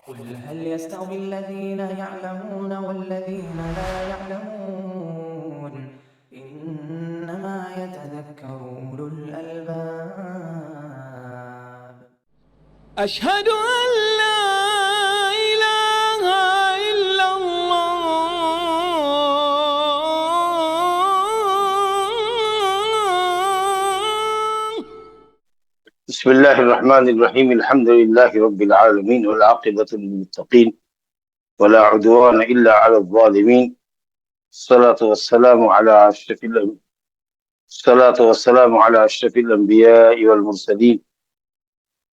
قل هل يستوي الذين يعلمون والذين لا يعلمون إنما يتذكر أولو الألباب. أشهد أن لا إله إلا الله. بسم الله الرحمن الرحيم. الحمد لله رب العالمين والعاقبة للمتقين ولا عدوان إلا على الظالمين. الصلاة والسلام على أشرف الأنبياء والمرسلين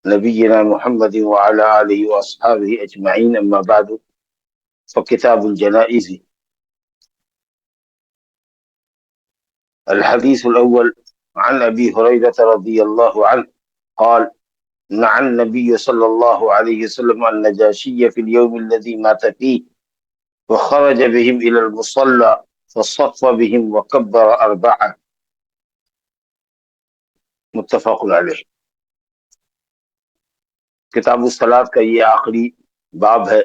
نبينا محمد وعلى آله وأصحابه أجمعين. أما بعد، فكتاب الجنائز. الحديث الأول عن أبي هريرة رضي الله عنه قال: نعى النبي صلى الله عليه وسلم النجاشي في اليوم الذي مات فيه، وخرج بهم إلى المصلى فصف بهم وكبر أربعة. متفق علیہ۔ کتاب الصلاۃ کا یہ آخری باب ہے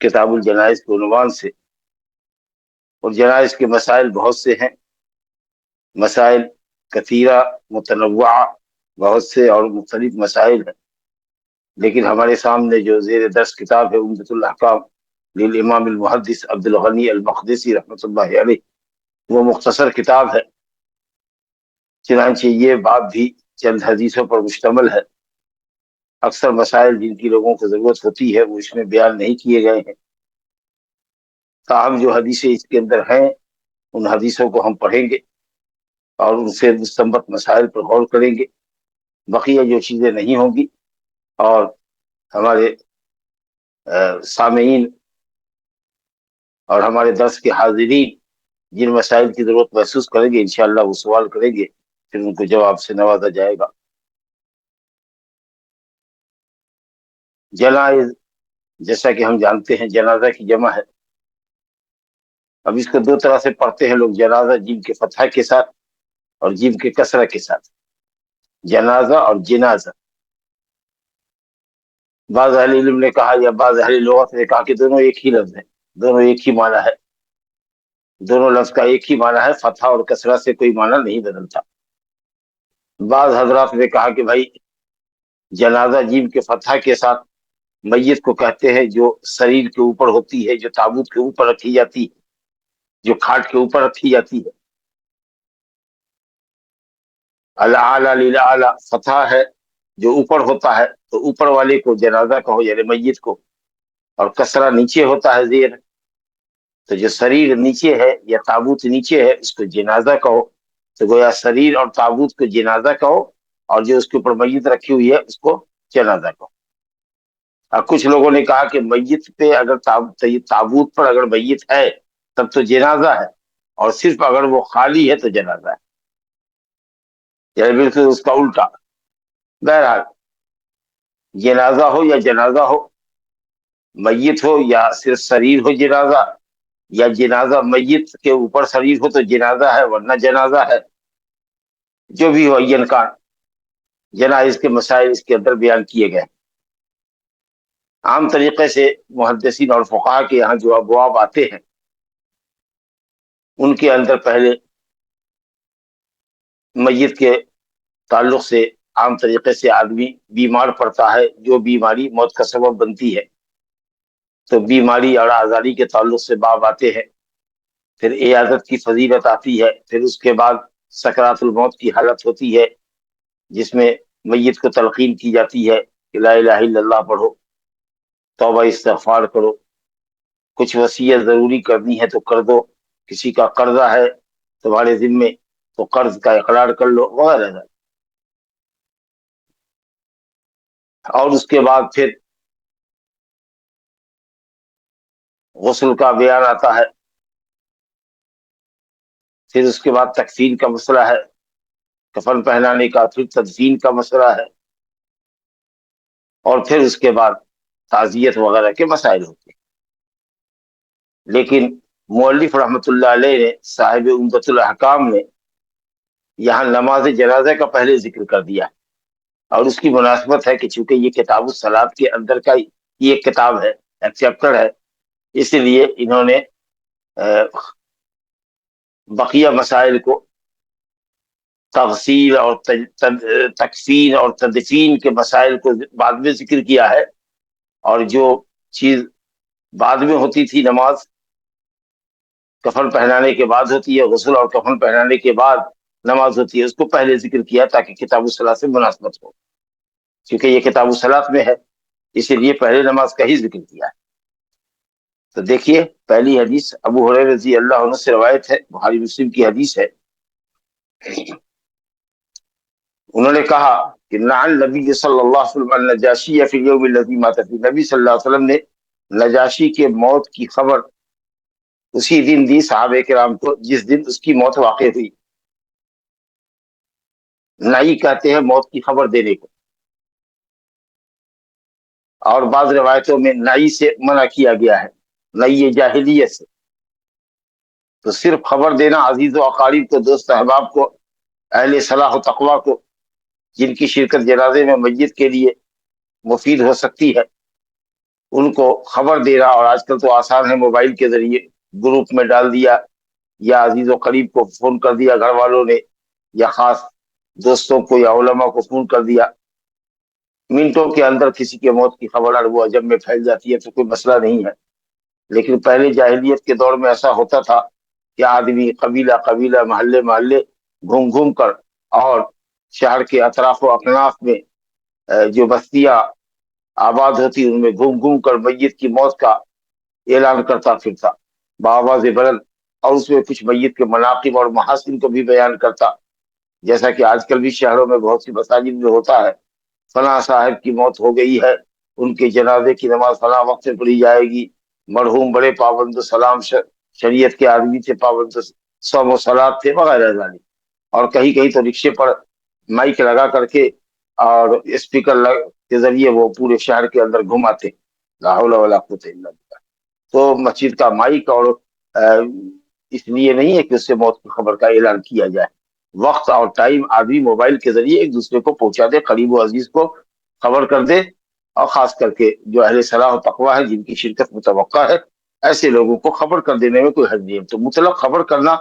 کتاب الجنائز کے عنوان سے، اور جنائز کے مسائل بہت سے ہیں، مسائل کثیرہ متنوعہ، بہت سے اور مختلف مسائل ہیں، لیکن ہمارے سامنے جو زیر درس کتاب ہے عمدۃ الاحکام للامام المحدث عبد الغنی المقدسی رحمۃ اللہ علیہ، وہ مختصر کتاب ہے، چنانچہ یہ باب بھی چند حدیثوں پر مشتمل ہے۔ اکثر مسائل جن کی لوگوں کو ضرورت ہوتی ہے وہ اس میں بیان نہیں کیے گئے ہیں، تاہم جو حدیثیں اس کے اندر ہیں ان حدیثوں کو ہم پڑھیں گے اور ان سے مستنبط مسائل پر غور کریں گے۔ بقیہ جو چیزیں نہیں ہوں گی اور ہمارے سامعین اور ہمارے درس کے حاضرین جن مسائل کی ضرورت محسوس کریں گے انشاءاللہ وہ سوال کریں گے، پھر ان کو جواب سے نوازا جائے گا۔ جنائز، جیسا کہ ہم جانتے ہیں، جنازہ کی جمع ہے۔ اب اس کو دو طرح سے پڑھتے ہیں لوگ، جنازہ جیم کے فتحہ کے ساتھ اور جیم کے کسرہ کے ساتھ، جنازہ اور جنازہ۔ بعض اہل علم نے کہا یا بعض اہل لغت نے کہا کہ دونوں ایک ہی لفظ ہیں، دونوں ایک ہی معنی ہے، دونوں لفظ کا ایک ہی معنی ہے، فتحہ اور کسرہ سے کوئی معنی نہیں بدلتا۔ بعض حضرات نے کہا کہ بھائی جنازہ جیم کے فتحہ کے ساتھ میت کو کہتے ہیں جو شریر کے اوپر ہوتی ہے، جو تابوت کے اوپر رکھی جاتی ہے، جو کھاٹ کے اوپر رکھی جاتی ہے۔ الاعلی للاعلی فتح ہے، جو اوپر ہوتا ہے تو اوپر والے کو جنازہ کہو، یعنی میت کو، اور کسرہ نیچے ہوتا ہے زیر، تو جو شریر نیچے ہے یا تابوت نیچے ہے اس کو جنازہ کہو۔ تو گویا شریر اور تابوت کو جنازہ کہو اور جو اس کے اوپر میت رکھی ہوئی ہے اس کو جنازہ کہو۔ اور کچھ لوگوں نے کہا کہ میت پہ اگر تابوت پر اگر میت ہے تب تو جنازہ ہے، اور صرف اگر وہ خالی ہے تو جنازہ ہے، یعنی بالکل اس کا الٹا۔ بہرحال جنازہ ہو یا جنازہ ہو، میت ہو یا صرف شریر ہو جنازہ، یا جنازہ میت کے اوپر شریر ہو تو جنازہ ہے ورنہ جنازہ ہے، جو بھی ہو این کان، جنائز کے مسائل اس کے اندر بیان کیے گئے۔ عام طریقے سے محدثین اور فقہا کے یہاں جو ابواب آتے ہیں ان کے اندر پہلے میت کے تعلق سے عام طریقے سے آدمی بیمار پڑتا ہے، جو بیماری موت کا سبب بنتی ہے، تو بیماری اور آزاری کے تعلق سے باب آتے ہیں، پھر عیادت کی فضیلت آتی ہے، پھر اس کے بعد سکرات الموت کی حالت ہوتی ہے جس میں میت کو تلقین کی جاتی ہے کہ لا الہ الا اللہ پڑھو، توبہ استغفار کرو، کچھ وصیت ضروری کرنی ہے تو کر دو، کسی کا قرضہ ہے تمہارے ذمے تو قرض کا اقرار کر لو، وغیرہ۔ اور اس کے بعد پھر غسل کا بیان آتا ہے، پھر اس کے بعد تکفین کا مسئلہ ہے، کفن پہنانے کا، پھر تدفین کا مسئلہ ہے، اور پھر اس کے بعد تعزیت وغیرہ کے مسائل ہوتے ہیں۔ لیکن مؤلف رحمۃ اللہ علیہ نے، صاحب عمدۃ الاحکام نے، یہاں نماز جنازہ کا پہلے ذکر کر دیا، اور اس کی مناسبت ہے کہ چونکہ یہ کتاب الصلاۃ کے اندر کا یہ ایک کتاب ہے، ایک چیپٹر ہے، اسی لیے انہوں نے بقیہ مسائل کو تغسیل اور تکفین اور تدفین کے مسائل کو بعد میں ذکر کیا ہے، اور جو چیز بعد میں ہوتی تھی، نماز کفن پہنانے کے بعد ہوتی ہے، غسل اور کفن پہنانے کے بعد نماز ہوتی ہے، اس کو پہلے ذکر کیا تاکہ کتاب الصلاۃ سے مناسبت ہو، کیونکہ یہ کتاب الصلاۃ میں ہے، اسی لیے پہلے نماز کا ہی ذکر کیا ہے۔ تو دیکھیے پہلی حدیث ابو ہریرہ رضی اللہ عنہ سے روایت ہے، بخاری مسلم کی حدیث ہے۔ انہوں نے کہا کہ نعن نبی صلی اللہ علیہ وسلم النجاشی فی اليوم الذی مات فیہ، نبی صلی اللہ علیہ وسلم نے نجاشی کے موت کی خبر اسی دن دی صحابہ کرام کو جس دن اس کی موت واقع ہوئی۔ نئی کہتے ہیں موت کی خبر دینے کو، اور بعض روایتوں میں نئی سے منع کیا گیا ہے، نئی جاہلیت سے۔ تو صرف خبر دینا عزیز و اقارب کو، دوست احباب کو، اہل صلاح و تقوی کو، جن کی شرکت جنازے میں میت کے لیے مفید ہو سکتی ہے، ان کو خبر دینا۔ اور آج کل تو آسان ہے، موبائل کے ذریعے گروپ میں ڈال دیا، یا عزیز و قریب کو فون کر دیا گھر والوں نے، یا خاص دوستوں کو یا علماء کو فون کر دیا، منٹوں کے اندر کسی کے موت کی خبر عرب و عجم میں پھیل جاتی ہے، تو کوئی مسئلہ نہیں ہے۔ لیکن پہلے جاہلیت کے دور میں ایسا ہوتا تھا کہ آدمی قبیلہ قبیلہ، محلے محلے گھوم گھوم کر، اور شہر کے اطراف و اکناف میں جو بستیاں آباد ہوتی ان میں گھوم گھوم کر میت کی موت کا اعلان کرتا پھرتا بآواز بلند، اور اس میں کچھ میت کے مناقب اور محاسن کو بھی بیان کرتا، جیسا کہ آج کل بھی شہروں میں بہت سی مساجد میں ہوتا ہے، فلاں صاحب کی موت ہو گئی ہے، ان کے جنازے کی نماز فلاں وقت سے پڑھی جائے گی، مرحوم بڑے پابند سلام شریعت کے آدمی تھے، پابند صوم و صلات تھے، وغیرہ ذالک۔ اور کہیں کہیں تو رکشے پر مائک لگا کر کے اور اسپیکر کے ذریعے وہ پورے شہر کے اندر گھماتے، لا حول ولا قوت الا باللہ۔ تو مسجد کا مائک اور اس لیے نہیں ہے کہ اس سے موت کی خبر کا اعلان کیا جائے، وقت اور ٹائم آدمی موبائل کے ذریعے ایک دوسرے کو پہنچا دے، قریب و عزیز کو خبر کر دے، اور خاص کر کے جو اہل صلاح و تقویٰ ہے، جن کی شرکت متوقع ہے، ایسے لوگوں کو خبر کر دینے میں کوئی حرج نہیں ہے۔ تو مطلق خبر کرنا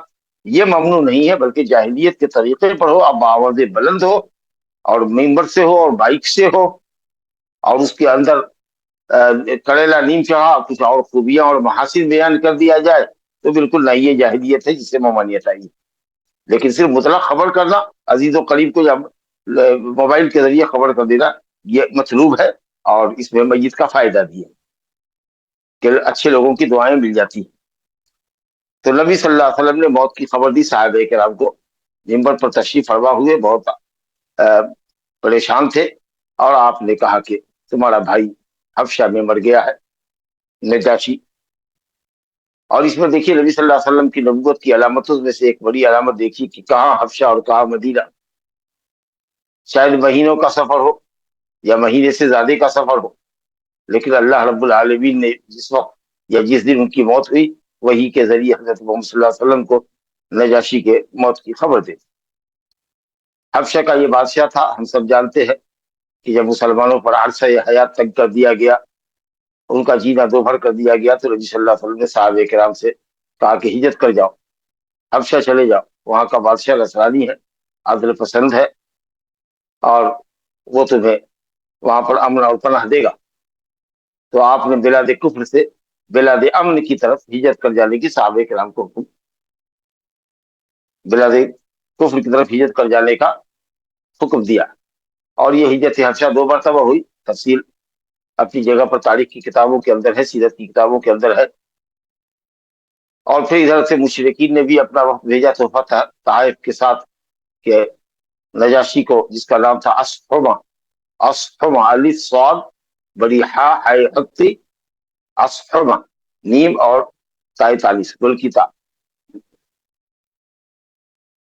یہ ممنوع نہیں ہے، بلکہ جاہلیت کے طریقے پر ہو، اب آواز بلند ہو، اور ممبر سے ہو، اور بائک سے ہو، اور اس کے اندر کڑیلا نیم چڑھا کچھ اور خوبیاں اور محاسن بیان کر دیا جائے، تو بالکل نہ، یہ جاہلیت ہے جس سے ممانعت آئی۔ لیکن صرف مطلق خبر کرنا، عزیز و قریب کو موبائل کے ذریعے خبر کر دینا، یہ مطلوب ہے، اور اس میں میت کا فائدہ بھی ہے کہ اچھے لوگوں کی دعائیں مل جاتی ہیں۔ تو نبی صلی اللہ علیہ وسلم نے موت کی خبر دی صحابہ کرام کو، منبر پر تشریف فرما ہوئے، بہت پریشان تھے، اور آپ نے کہا کہ تمہارا بھائی حبشہ میں مر گیا ہے، نجاشی۔ اور اس میں دیکھیے نبی صلی اللہ علیہ وسلم کی نبوت کی علامتوں میں سے ایک بڑی علامت دیکھیے کہ کہاں حبشہ اور کہاں مدینہ، شاید مہینوں کا سفر ہو یا مہینے سے زیادہ کا سفر ہو، لیکن اللہ رب العالمین نے جس وقت یا جس دن ان کی موت ہوئی، وہی کے ذریعے حضرت محمد صلی اللہ علیہ وسلم کو نجاشی کے موت کی خبر دے دی۔ حبشہ کا یہ بادشاہ تھا، ہم سب جانتے ہیں کہ جب مسلمانوں پر عرصہ حیات تنگ کر دیا گیا، ان کا جینا دو بھر کر دیا گیا، تو نبی صلی اللہ علیہ وسلم نے صحابہ کرام سے کہا کہ ہجرت کر جاؤ، حبشہ چلے جاؤ، وہاں کا بادشاہ نصرانی ہے، عدل پسند ہے، اور وہ تمہیں وہاں پر امن اور پناہ دے گا۔ تو آپ نے بلاد کفر سے بلاد امن کی طرف ہجرت کر جانے کی صحابہ کرام کو حکم، بلاد کفر کی طرف ہجرت کر جانے کا حکم دیا۔ اور یہ ہجرت حبشہ دو مرتبہ ہوئی، تفصیل اپنی جگہ پر تاریخ کی کتابوں کے اندر ہے، سیرت کی کتابوں کے اندر ہے۔ اور پھر ادھر سے مشرکین نے بھی اپنا وقت بھیجا تحفہ طائف کے ساتھ، کہ نجاشی کو، جس کا نام تھا اصفہما، اصفہما الف صاد بڑی ہا ہے حقی، اصفہما نیم اور تائے تالیس گل کی تا،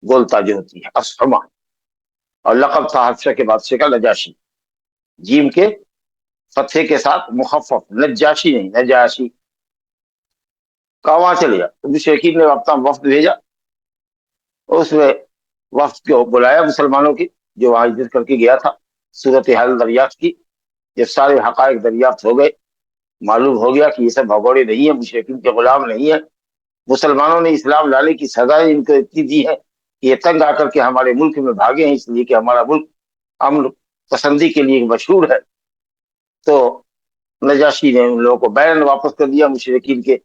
گولتا جو ہوتی ہے اصفہما، اور لقب تھا حبشہ کے بادشاہ کا نجاشی، جیم کے فتحے کے ساتھ مخفف، نجاشی نہیں، نجاشی۔ کہاں چلے گا؟ مشرکین نے اپنا وفد بھیجا، اس میں وفد کو بلایا مسلمانوں کی جو وہاں ہجرت کر کے گیا تھا، صورتحال دریافت کی. جب سارے حقائق دریافت ہو گئے، معلوم ہو گیا کہ یہ سب بھگوڑے نہیں ہیں، مشرکین کے غلام نہیں ہیں، مسلمانوں نے اسلام لانے کی سزا ان کو اتنی دی ہے کہ یہ تنگ آ کر کے ہمارے ملک میں بھاگے ہیں، اس لیے کہ ہمارا ملک امن پسندی کے لیے مشہور ہے. تو نجاشی نے ان لوگوں کو بیرن واپس کر دیا، مشرکین کے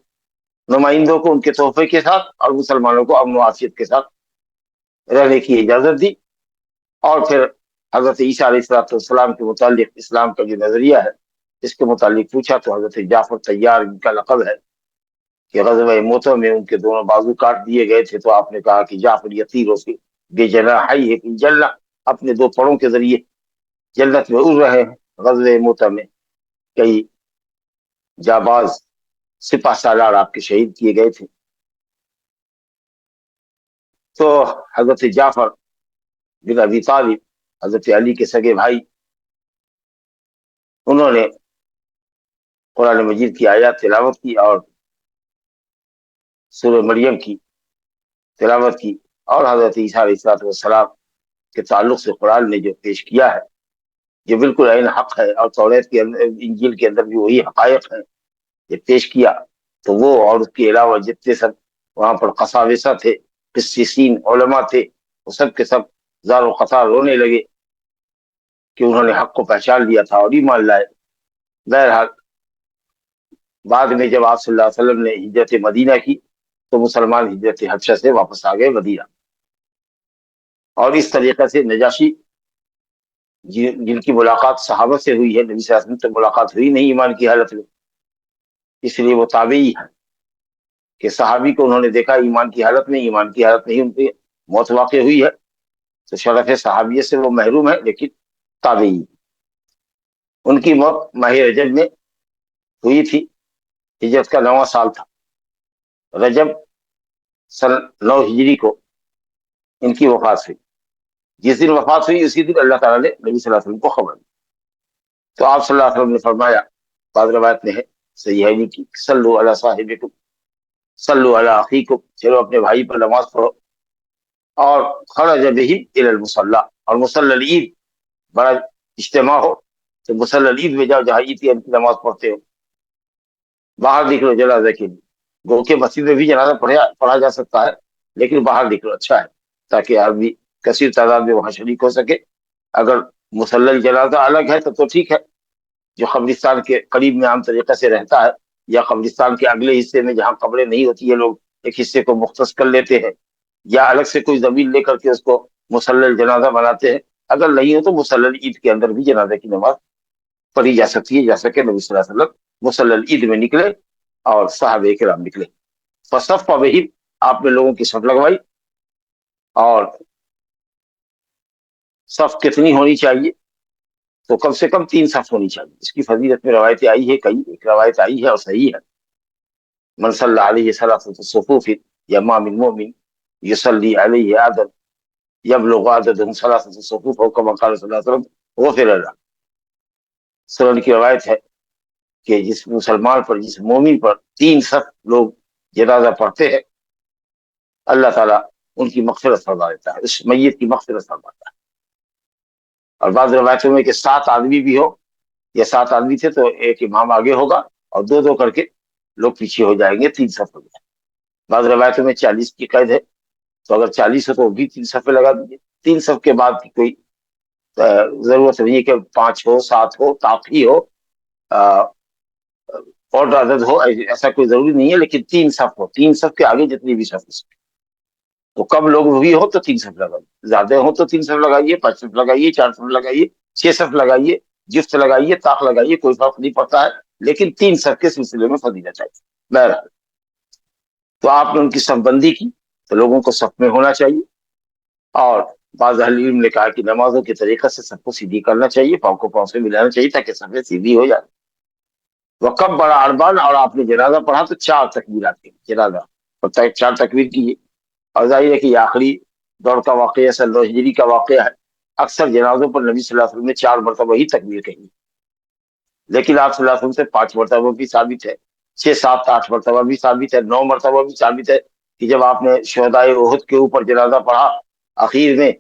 نمائندوں کو ان کے تحفے کے ساتھ، اور مسلمانوں کو امن و عافیت کے ساتھ رہنے کی اجازت دی. اور پھر حضرت عیسیٰ علیہ السلام کے متعلق اسلام کا جو نظریہ ہے اس کے متعلق پوچھا تو حضرت جعفر طیار ان کا لقب ہے کہ غزوہ موتہ میں ان کے دونوں بازو کاٹ دیے گئے تھے، تو آپ نے کہا کہ جعفر یطیر سے بے جناحی ہے کہ جلنا، اپنے دو پروں کے ذریعے جنت میں اڑ رہے ہیں. غزوہ موتہ میں کئی جاباز سپہ سالار آپ کے شہید کیے گئے تھے. تو حضرت جعفر بن ابی طالب، حضرت علی کے سگے بھائی، انہوں نے قرآن مجید کی آیات تلاوت کی اور سورہ مریم کی تلاوت کی، اور حضرت عیسیٰ علیہ السلام کے تعلق سے قرآن نے جو پیش کیا ہے جو بالکل عین حق ہے، اور توریت کے اندر، انجیل کے اندر بھی وہی حقائق ہیں یہ پیش کیا. تو وہ اور اس کے علاوہ جتنے سب وہاں پر قساوسہ تھے، قسیسین علماء تھے، وہ سب کے سب زار و قطار رونے لگے کہ انہوں نے حق کو پہچان لیا تھا اور ایمان لائے. بہرحال بعد میں جب آپ صلی اللہ علیہ وسلم نے ہجرت مدینہ کی تو مسلمان ہجرت حبشہ سے واپس آ گئے مدینہ. اور اس طریقے سے نجاشی جن کی ملاقات صحابہ سے ہوئی ہے، نبی صلی اللہ علیہ وسلم سے ملاقات ہوئی نہیں ایمان کی حالت میں، اس لیے وہ تابعی ہے کہ صحابی کو انہوں نے دیکھا ایمان کی حالت میں، ایمان کی حالت نہیں ان پہ موت واقع ہوئی ہے، تو شرف صحابیت سے وہ محروم ہے، لیکن تابعی. ان کی موت ماہ رجب میں ہوئی تھی، ہجرت کا 9واں سال تھا. رجب سن 9 ہجری کو ان کی وفات ہوئی. جس دن وفات ہوئی اسی دن اللہ تعالیٰ نے نبی صلی اللہ علیہ وسلم کو خبر دی. تو آپ صلی اللہ علیہ وسلم نے فرمایا، بعض روایت میں ہے صحیحین کی، صلو علی صاحبکم صلو علی اخیکم، چلو اپنے بھائی پر نماز پڑھو. اور خرج بہم الی المصلی، اور مصلی العید، بڑا اجتماع ہو تو مصلی العید میں جاؤ جہاں عید کی نماز پڑھتے ہو. باہر نکلو جنازہ کے لیے، گو کے مسجد میں بھی جنازہ پڑھا جا سکتا ہے، لیکن باہر نکلو اچھا ہے تاکہ آدمی کثیر تعداد میں وہاں شریک ہو سکے. اگر مسلل جنازہ الگ ہے تو ٹھیک ہے، جو قبرستان کے قریب میں عام طریقے سے رہتا ہے، یا قبرستان کے اگلے حصے میں جہاں قبریں نہیں ہوتی ہے لوگ ایک حصے کو مختص کر لیتے ہیں، یا الگ سے کوئی زمین لے کر کے اس کو مسلل جنازہ بناتے ہیں. اگر نہیں ہو تو مسلل عید کے اندر بھی جنازے کی نماز پڑھی جا سکتی ہے، جیسا کہ نبی صلی اللہ علیہ وسلم مسلل عید میں نکلے اور صحابہ کرام نکلے. فصف بہم، آپ نے لوگوں کی صف لگوائی. اور صف کتنی ہونی چاہیے؟ تو کم سے کم 3 صف ہونی چاہیے. اس کی فضیلت میں روایتیں آئی ہے کئی، ایک روایت آئی ہے اور صحیح ہے، من صلی علیہ ثلاثۃ صفوف یما من مؤمن یصلی علیہ عدد یبلغ عددهم ثلاثۃ صفوف، او کما قال صلی اللہ علیہ وسلم غفر له. سنن کی روایت ہے کہ جس مسلمان پر، جس مومن پر 3 صف لوگ جنازہ پڑھتے ہیں، اللہ تعالیٰ ان کی مغفرت فرما دیتا ہے، اس میت کی مغفرت فرماتا ہے. اور بعض روایتوں میں کہ 7 آدمی بھی ہو، یا 7 آدمی تھے تو ایک امام آگے ہوگا اور 2 کر کے لوگ پیچھے ہو جائیں گے، 3 صف ہو جائیں. بعض روایتوں میں 40 کی قید ہے، تو اگر 40 ہو تو بھی 3 صفیں لگا دیجیے. 3 صف کے بعد کی کوئی ضرورت نہیں ہے کہ 5 ہو، 7 ہو، تاخی ہو، اور عدد ہو، ایسا کوئی ضروری نہیں ہے، لیکن 3 صف ہو. 3 صف کے آگے جتنی بھی صف ہو سکے. تو کم لوگ بھی ہو تو 3 صف لگائیے، زیادہ ہو تو 3 صف لگائیے، 5 صف لگائیے، 4 صف لگائیے، 6 صف لگائیے، جفت لگائیے، طاق لگائیے، کوئی فرق نہیں پڑتا ہے، لیکن 3 صف کے سلسلے میں فضیلت چاہیے. بہرحال تو آپ نے ان کی صف بندی کی تو لوگوں کو صف میں ہونا چاہیے. اور بعض اہل علم نے کہا کہ نمازوں کے طریقے سے سب کو سیدھی کرنا چاہیے، پاؤں کو پاؤں سے ملانا چاہیے تاکہ صفیں سیدھی ہو جائے. وقب بڑا اربان، اور آپ نے جنازہ پڑھا تو 4 تکبیرات کی جنازہ، 4 تکبیر کیے. اور ظاہر ہے کہ یہ آخری دور کا واقعہ سن 9 ہجری کا واقعہ ہے. اکثر جنازوں پر نبی صلی اللہ علیہ وسلم نے 4 مرتبہ ہی تکبیر کہی، لیکن آپ صلی اللہ علیہ وسلم سے 5 مرتبہ بھی ثابت ہے، 6، 7، 8 مرتبہ بھی ثابت ہے، 9 مرتبہ بھی ثابت ہے کہ جب آپ نے شہدائے احد کے اوپر جنازہ پڑھا اخیر میں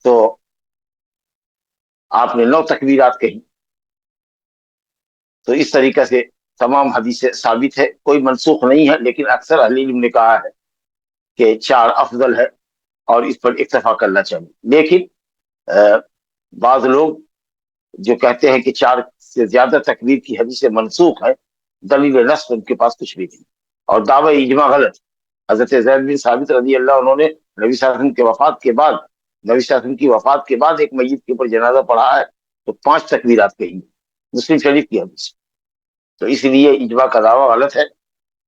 تو آپ نے 9 تکبیرات کہی. تو اس طریقے سے تمام حدیثیں ثابت ہے، کوئی منسوخ نہیں ہے، لیکن اکثر اہل علم نے کہا ہے کہ 4 افضل ہے اور اس پر اکتفا کرنا چاہیے. لیکن بعض لوگ جو کہتے ہیں کہ 4 سے زیادہ تکبیر کی حدیث منسوخ ہے، دلیل نص ان کے پاس کچھ بھی نہیں، اور دعوی اجماع غلط. حضرت زید بن ثابت رضی اللہ عنہ نے نبی صلی اللہ علیہ وسلم کے وفات کے بعد، نبی صلی اللہ علیہ وسلم کی وفات کے بعد ایک میت کے اوپر جنازہ پڑھا ہے تو 5 تکبیرات کہی، مسلم شریف کی حدیث. تو اس لیے اجماع کا دعویٰ غلط ہے،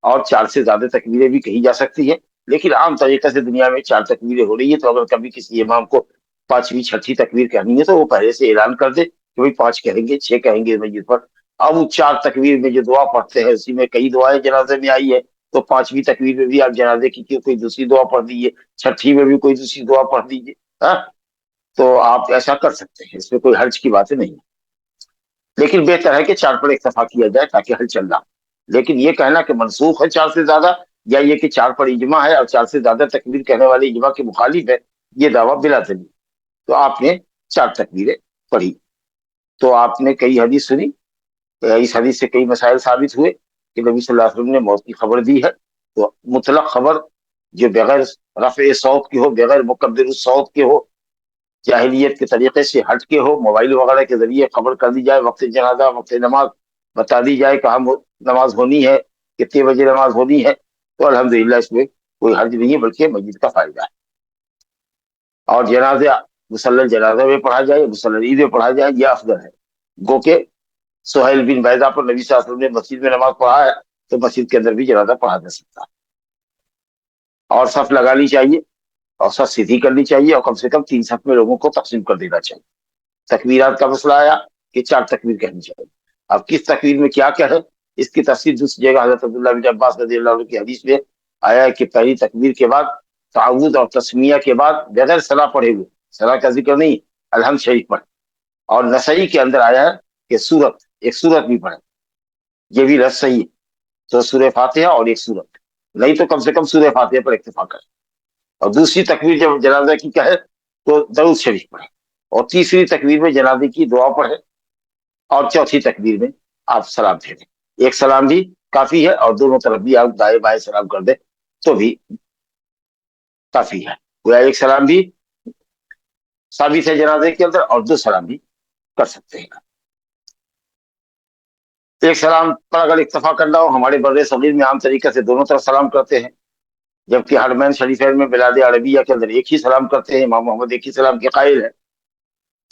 اور 4 سے زیادہ تکبیریں بھی کہی جا سکتی ہیں. لیکن عام طریقے سے دنیا میں 4 تکبیریں ہو رہی ہے، تو اگر کبھی کسی امام کو 5ویں 6ٹھی تکبیر کہنی ہے تو وہ پہلے سے اعلان کر دے کہ بھائی 5 کہیں گے، 6 کہیں گے میت پر. اب وہ 4 تکبیر میں جو دعا پڑھتے ہیں اسی میں کئی دعائیں جنازے میں آئی ہے، تو 5ویں تکبیر میں بھی آپ جنازے کی کوئی دوسری دعا پڑھ دیجیے، 6ٹھی میں بھی کوئی دوسری دعا پڑھ دیجیے. ہاں، تو آپ ایسا کر سکتے ہیں، اس میں کوئی حرج کی باتیں نہیں. لیکن بہتر ہے کہ 4 پر اکتفا کیا جائے تاکہ حل چل رہا. لیکن یہ کہنا کہ منسوخ ہے 4 سے زیادہ، یا یہ کہ 4 پر اجماع ہے اور 4 سے زیادہ تکبیر کہنے والے اجماع کے مخالف ہے، یہ دعویٰ بلا دلیل. تو آپ نے 4 تکبیریں پڑھی، تو آپ نے کئی حدیث سنی، اس حدیث سے کئی مسائل ثابت ہوئے کہ نبی صلی اللہ علیہ وسلم نے موت کی خبر دی ہے. تو مطلق خبر جو بغیر رفع صوت کے ہو، بغیر مکبر الصوت کے ہو، جاہلیت کے طریقے سے ہٹ کے ہو، موبائل وغیرہ کے ذریعے خبر کر دی جائے، وقت جنازہ، وقت نماز بتا دی جائے، کہاں نماز ہونی ہے، کتنے بجے نماز ہونی ہے، تو الحمدللہ اس میں کوئی حرج نہیں ہے، بلکہ مسجد کا فائدہ ہے. اور جنازہ مصلی جنازہ میں پڑھا جائے، مصلی عید میں پڑھا جائے، یہ افضل ہے. گو کہ سہیل بن بیضہ پر نبی صلی اللہ علیہ وسلم نے مسجد میں نماز پڑھا ہے تو مسجد کے اندر بھی جنازہ پڑھا جا سکتا ہے. اور صف لگانی چاہیے، اور صف سیدھی کرنی چاہیے، اور کم سے کم 3 صف میں لوگوں کو تقسیم کر دینا چاہیے. تکبیرات کا مسئلہ آیا کہ 4 تکبیر کہنی چاہیے. اب کس تکبیر میں کیا کہے، اس کی تفصیل دوسری جگہ حضرت عبداللہ بن عباس رضی اللہ عنہ کی حدیث میں آیا ہے کہ پہلی تکبیر کے بعد تعوذ اور تسمیہ کے بعد بغیر صلاح پڑھے ہوئے، صلاح کا ذکر نہیں، الحمد شریف پڑھے. اور نسائی کے اندر آیا ہے کہ ایک سورت بھی پڑھے، یہ بھی لفظ صحیح ہے. تو سورہ فاتحہ اور ایک سورت، نہیں تو کم سے کم سورہ فاتحہ پر اکتفا کرے. اور دوسری تکبیر جب جنازہ کی کہے تو درود شریف پڑھے، اور تیسری تکبیر میں جنازے کی دعا پڑھے، اور چوتھی تکبیر میں آپ سلام دے دیں. ایک سلام بھی کافی ہے، اور دونوں طرف بھی آپ دائیں بائیں سلام کر دیں تو بھی کافی ہے. گویا ایک سلام بھی ثابت ہے جنازے کے اندر، اور 2 سلام بھی کر سکتے ہیں. ایک سلام پر اگر اکتفا کرنا ہو، ہمارے بر صغیر میں عام طریقے سے دونوں طرف سلام کرتے ہیں، جبکہ حرمین شریفین میں بلاد عربیہ کے اندر ایک ہی سلام کرتے ہیں. امام محمد ایک ہی سلام کے قائل ہے.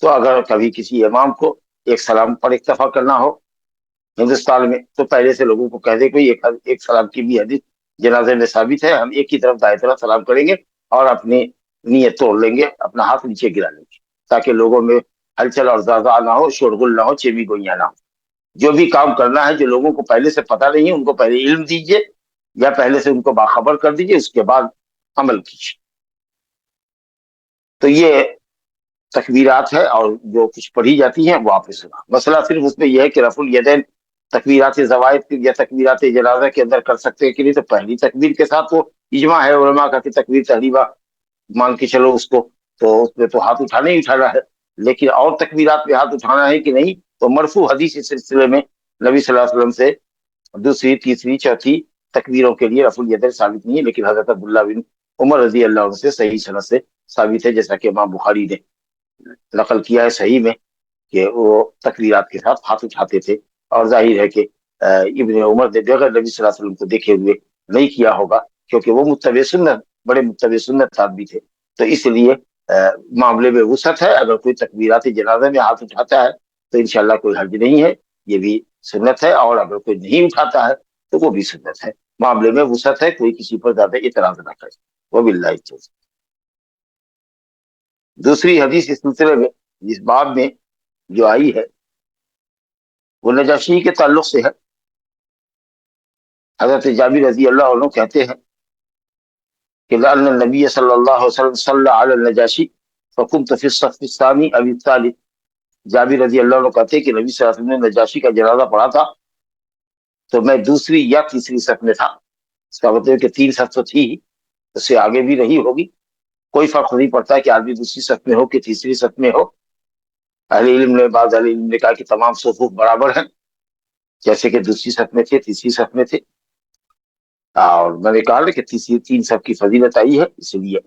تو اگر کبھی کسی امام کو ایک سلام پر اکتفا کرنا ہو ہندوستان میں، تو پہلے سے لوگوں کو کہہ دے کوئی ایک سلام کی بھی حدیث جنازے میں ثابت ہے، ہم ایک ہی طرف دائیں طرف سلام کریں گے اور اپنی نیت توڑ لیں گے، اپنا ہاتھ نیچے گرا لیں گے، تاکہ لوگوں میں ہلچل اور زعزعہ نہ ہو، شورغل نہ ہو، چیمی گوئیاں نہ ہو. جو بھی کام کرنا ہے جو لوگوں کو پہلے سے پتہ نہیں ہے، ان کو پہلے علم دیجیے، یا پہلے سے ان کو باخبر کر دیجیے، اس کے بعد عمل کیجیے. تو یہ تکبیرات ہے، اور جو کچھ پڑھی جاتی ہیں وہ آپ نے سنا. مسئلہ صرف اس میں یہ ہے کہ رفع الیدین تکبیرات زوائد یا تکبیرات جنازہ کے اندر کر سکتے ہیں کہ نہیں. تو پہلی تکبیر کے ساتھ وہ اجماع ہے علماء کا کہ تکبیر تحریمہ مان کے چلو اس کو، تو اس میں تو ہاتھ اٹھانا ہی اٹھانا ہے. لیکن اور تکبیرات میں ہاتھ اٹھانا ہے کہ نہیں، تو مرفوع حدیث اس سلسلے میں نبی صلی اللہ علیہ وسلم سے دوسری، تیسری، چوتھی تکبیروں کے لیے رفع الیدین ثابت نہیں ہے. لیکن حضرت عبداللہ بن عمر رضی اللہ عنہ سے صحیح سند سے ثابت ہے، جیسا کہ امام بخاری نے نقل کیا ہے صحیح میں، کہ وہ تکبیرات کے ساتھ ہاتھ اٹھاتے تھے. اور ظاہر ہے کہ ابن عمر نے بغیر نبی صلی اللہ علیہ وسلم کو دیکھے ہوئے نہیں کیا ہوگا، کیونکہ وہ متبع سنت، بڑے متبع سنت آدمی تھے. تو اس لیے معاملے میں وسعت ہے. اگر کوئی تکبیرات جنازہ میں ہاتھ اٹھاتا ہے تو انشاءاللہ کوئی حرج نہیں ہے، یہ بھی سنت ہے. اور اگر کوئی نہیں اٹھاتا ہے تو وہ بھی سنت ہے. معاملے میں وسعت ہے، کوئی کسی پر زیادہ اعتراض نہ کرے. وباللہ التوفیق. دوسری حدیث اس سلسلے میں جس باب میں جو آئی ہے وہ نجاشی کے تعلق سے ہے. حضرت جابر رضی اللہ عنہ کہتے ہیں کہ لأن النبی صلی اللہ علیہ وسلم صلی علی النجاشی فكنت في الصف الثاني او الثالث. جابر رضی اللہ عنہ کہتے ہیں کہ نبی صلی اللہ علیہ وسلم نے نجاشی کا جنازہ پڑھا تھا تو میں دوسری یا تیسری صف میں تھا. اس کا مطلب کہ 3 صف تو تھی، اس سے آگے بھی رہی ہوگی. کوئی فرق نہیں پڑتا کہ آدمی دوسری صف میں ہو کہ تیسری صف میں ہو، بعض اہل علم نے کہا کہ تمام صفوف برابر ہیں، جیسے کہ دوسری صف میں تھے، تیسری صف میں تھے، اور میں نے کہا نا کہ تیسری 3 صف کی فضیلت آئی ہے، اس لیے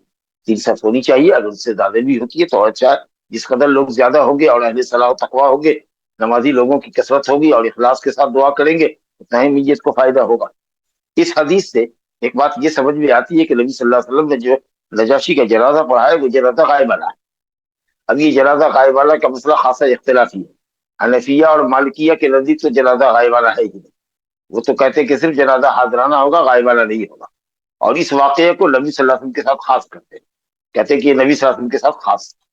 3 صف ہونی چاہیے، اگر اس سے زیادہ بھی ہوتی ہے تو اچھا ہے۔ جس قدر لوگ زیادہ ہوں گے اور اہل صلاح و تقویٰ ہوں گے، نمازی لوگوں کی کثرت ہوگی اور اخلاص کے ساتھ دعا کریں گے، اتنا ہی میت کو فائدہ ہوگا۔ اس حدیث سے ایک بات یہ سمجھ میں آتی ہے کہ نبی صلی اللہ علیہ وسلم نے جو نجاشی کا جنازہ پڑھا ہے وہ جنازہ غائبانہ ہے۔ اب یہ جنازہ غائبانہ کا مسئلہ خاصا اختلافی ہے، حنفیہ اور مالکیہ کے نزدیک تو جنازہ غائبانہ ہے ہی نہیں، وہ تو کہتے ہیں کہ صرف جنازہ حاضرانہ ہوگا، غائبانہ نہیں ہوگا، اور اس واقعے کو نبی صلی اللہ علیہ وسلم کے ساتھ خاص کرتے ہیں، کہتے ہیں کہ یہ نبی صلی اللہ علیہ وسلم کے ساتھ خاص ہے۔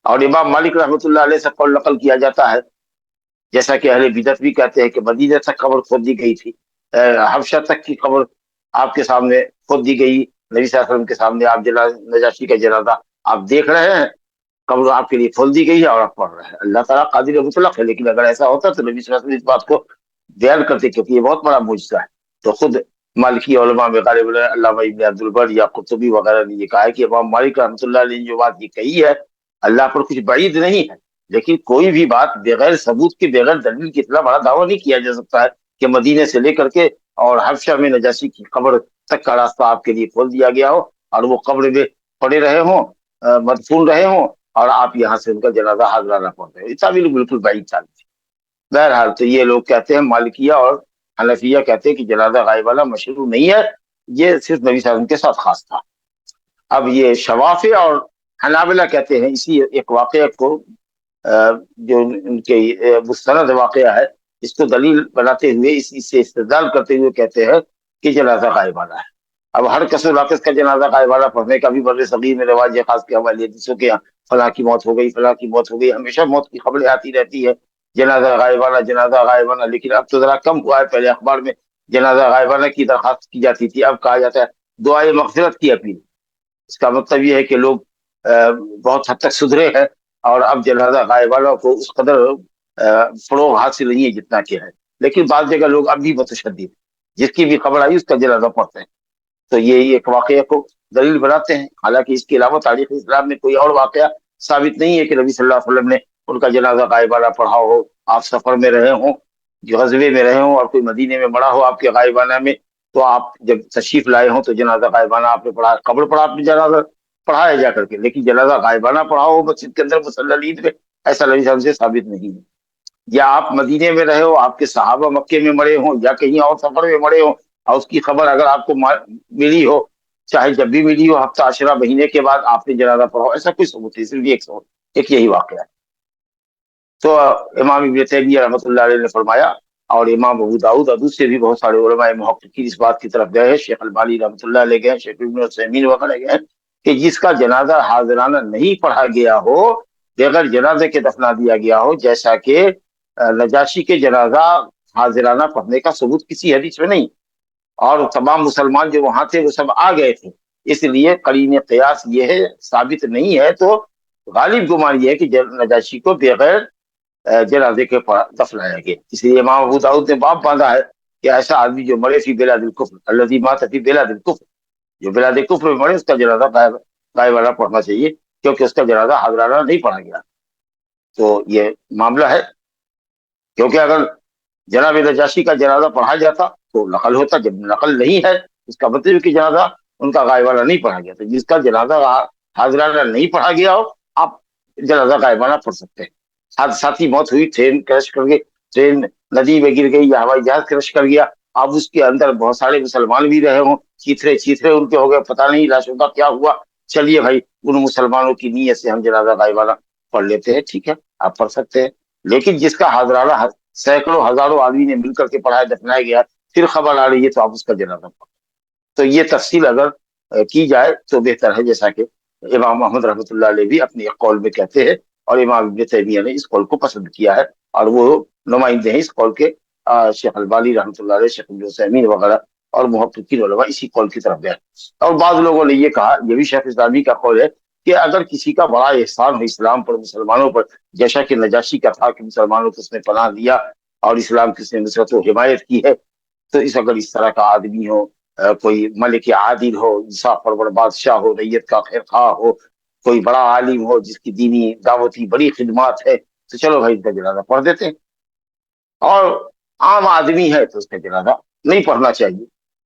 اور امام مالک رحمۃ اللہ علیہ سے قول نقل کیا جاتا ہے، جیسا کہ اہل بدعت بھی کہتے ہیں کہ مدینہ تک قبر کھود دی گئی تھی، حبشہ تک کی قبر آپ کے سامنے کھود دی گئی، نبی صلی اللہ علیہ وسلم کے سامنے آپ نجاشی کا جنازہ آپ دیکھ رہے ہیں، قبر آپ کے لیے کھول دی گئی ہے اور آپ پڑھ رہے ہیں۔ اللہ تعالیٰ قادر مطلق ہے، لیکن اگر ایسا ہوتا تو نبی صلی اللہ علیہ وسلم اس بات کو بیان کرتے، کیونکہ یہ بہت بڑا معجزہ ہے۔ تو خود مالکی علماء میں غالب علامہ ابن عبد البر یا قرطبی وغیرہ نے یہ کہا ہے کہ امام مالک رحمۃ اللہ علیہ نے جو بات یہ کہی ہے، اللہ پر کچھ بعید نہیں ہے، لیکن کوئی بھی بات بغیر ثبوت کے، بغیر دلیل کے اتنا بڑا دعویٰ نہیں کیا جا سکتا ہے کہ مدینے سے لے کر کے اور حبشہ میں نجاشی کی قبر تک کا راستہ آپ کے لیے کھول دیا گیا ہو اور وہ قبر میں پڑے رہے ہوں، مدفون رہے ہوں، اور آپ یہاں سے ان کا جنازہ حاضرانہ پڑھ رہے ہیں۔ یہ تعویل بالکل بعید تعویل ہے۔ بہرحال تو یہ لوگ کہتے ہیں، مالکیہ اور حنفیہ کہتے ہیں کہ جنازہ غائبانہ مشروع نہیں ہے، یہ صرف نبی صلی اللہ علیہ وسلم کے ساتھ خاص تھا۔ اب یہ شوافی اور حنابلہ کہتے ہیں اسی ایک واقعہ کو، جو ان کے مستند واقعہ ہے، اس کو دلیل بناتے ہوئے، اس سے استدلال کرتے ہوئے کہتے ہیں کہ جنازہ غائبانہ ہے۔ اب ہر کسر ناقص کا جنازہ غائبانہ پڑھنے کا بھی بر صغیر میں رواج ہے، خاص کے حوالے حدیثوں کے فلاں کی موت ہو گئی، فلاں کی موت ہو گئی، ہمیشہ موت کی خبریں آتی رہتی ہے، جنازہ غائبانہ، جنازہ غائبانہ، لیکن اب تو ذرا کم ہوا ہے۔ پہلے اخبار میں جنازہ غائبانہ کی درخواست کی جاتی تھی، اب کہا جاتا ہے دعائے مغفرت کی اپیل۔ اس کا مطلب یہ ہے کہ لوگ بہت حد تک سدھرے ہیں اور اب جنازہ غائبانہ کو اس قدر فروغ حاصل نہیں ہے جتنا کہ ہے، لیکن بعض جگہ لوگ اب بھی متشدد، جس کی بھی خبر آئی اس کا جنازہ پڑھتے ہیں، تو یہ ایک واقعہ کو دلیل بناتے ہیں۔ حالانکہ اس کے علاوہ تاریخ اسلام میں کوئی اور واقعہ ثابت نہیں ہے کہ نبی صلی اللہ علیہ وسلم نے ان کا جنازہ غائبانہ پڑھا ہو، آپ سفر میں رہے ہوں، غزوے میں رہے ہوں اور کوئی مدینے میں مڑا ہو آپ کے غائبانہ میں، تو آپ جب تشریف لائے ہوں تو جنازہ غائبانہ آپ نے پڑھا، قبر پر آپ نے جنازہ پڑھا ہے جا کر کے، لیکن جنازہ غائبانہ پڑھا ہو مسجد کے اندر مصلی عید میں، ایسا نبی صلی اللہ علیہ وسلم سے ثابت نہیں ہے۔ یا آپ مدینے میں رہے ہو، آپ کے صحابہ مکے میں مرے ہوں یا کہیں اور سفر میں مرے ہوں، اور اس کی خبر اگر آپ کو ملی ہو، چاہے جب بھی ملی ہو، ہفتہ عشرہ مہینے کے بعد آپ نے جنازہ پڑھا، ایسا کوئی ثبوت نہیں، صرف ایک یہی واقعہ ہے۔ تو امام ابن تیمیہ رحمۃ اللہ علیہ نے فرمایا، اور امام ابو داؤد اور دوسرے بھی بہت سارے علماء محققین اس بات کی طرف گئے ہیں، شیخ البانی رحمۃ اللہ علیہ گئے، شیخ ابن عثیمین وغیرہ گئے، کہ جس کا جنازہ حاضرانہ نہیں پڑھا گیا ہو، بغیر جنازے کے دفنا دیا گیا ہو، جیسا کہ نجاشی کے جنازہ حاضرانہ پڑھنے کا ثبوت کسی حدیث میں نہیں، اور تمام مسلمان جو وہاں تھے وہ سب آ گئے تھے، اس لیے قرین قیاس یہ ہے ثابت نہیں ہے، تو غالب گمان یہ ہے کہ نجاشی کو بغیر جنازے کے دفنایا گیا۔ اس لیے امام ابو داؤد نے باب باندھا ہے کہ ایسا آدمی جو مرے فی بلاد الکفر الذی مات فی بلاد الکفر، جو بلاد کفر میں مرے، اس کا جنازہ غائبانہ پڑھنا چاہیے، کیونکہ اس کا جنازہ حاضرانہ نہیں پڑھا گیا۔ تو یہ معاملہ ہے، کیونکہ اگر جناب نجاشی کا جنازہ پڑھا جاتا تو نقل ہوتا، جب نقل نہیں ہے اس کا مطلب کہ جنازہ ان کا غائبانہ نہیں پڑھا گیا، تو جس کا جنازہ حاضرانہ نہیں پڑھا گیا ہو، آپ جنازہ غائبانہ پڑھ سکتے ہیں۔ حادثاتی موت ہوئی، ٹرین کرش کر گئی، ٹرین ندی میں گر گئی یا ہوائی جہاز کرش کر گیا، اب اس کے اندر بہت سارے مسلمان بھی رہے ہوں، چیترے ان کے ہو گئے، پتہ نہیں لاشوں کا کیا ہوا، چلیے بھائی ان مسلمانوں کی نیت سے ہم جنازہ غائبانہ پڑھ لیتے ہیں، ٹھیک ہے آپ پڑھ سکتے ہیں، لیکن جس کا حاضرانہ سینکڑوں ہزاروں آدمی نے مل کر کے پڑھایا دفنایا گیا، پھر خبر آ رہی ہے تو آپ اس کا جنازہ پڑھ، تو یہ تفصیل اگر کی جائے تو بہتر ہے، جیسا کہ امام احمد رحمۃ اللہ علیہ بھی اپنے ایک قول میں کہتے ہیں، اور امام ابن تیمیہ نے اس قول کو پسند کیا ہے، اور وہ نمائندے ہیں اس قول کے، شیخ البانی رحمۃ اللہ علیہ، شیخ ابن عثیمین وغیرہ اور محققین علماء اسی قول کی طرف گئے۔ اور بعض لوگوں نے یہ کہا، یہ بھی شیخ اسلامی کا قول ہے، کہ اگر کسی کا بڑا احسان ہو اسلام پر، مسلمانوں پر، جیسا کہ نجاشی کا تھا کہ مسلمانوں کو اس نے پناہ دیا اور اسلام کی اس نے نصرت و حمایت کی ہے، تو اگر اس طرح کا آدمی ہو، کوئی ملک عادل ہو، انصاف پرور بادشاہ ہو، ریت کا خیر خواہ ہو، کوئی بڑا عالم ہو جس کی دینی دعوتی بڑی خدمات ہے تو چلو بھائی ان کا جنازہ پڑھ دیتے ہیں، اور عام آدمی ہے تو اس کا جنازہ نہیں پڑھنا چاہیے۔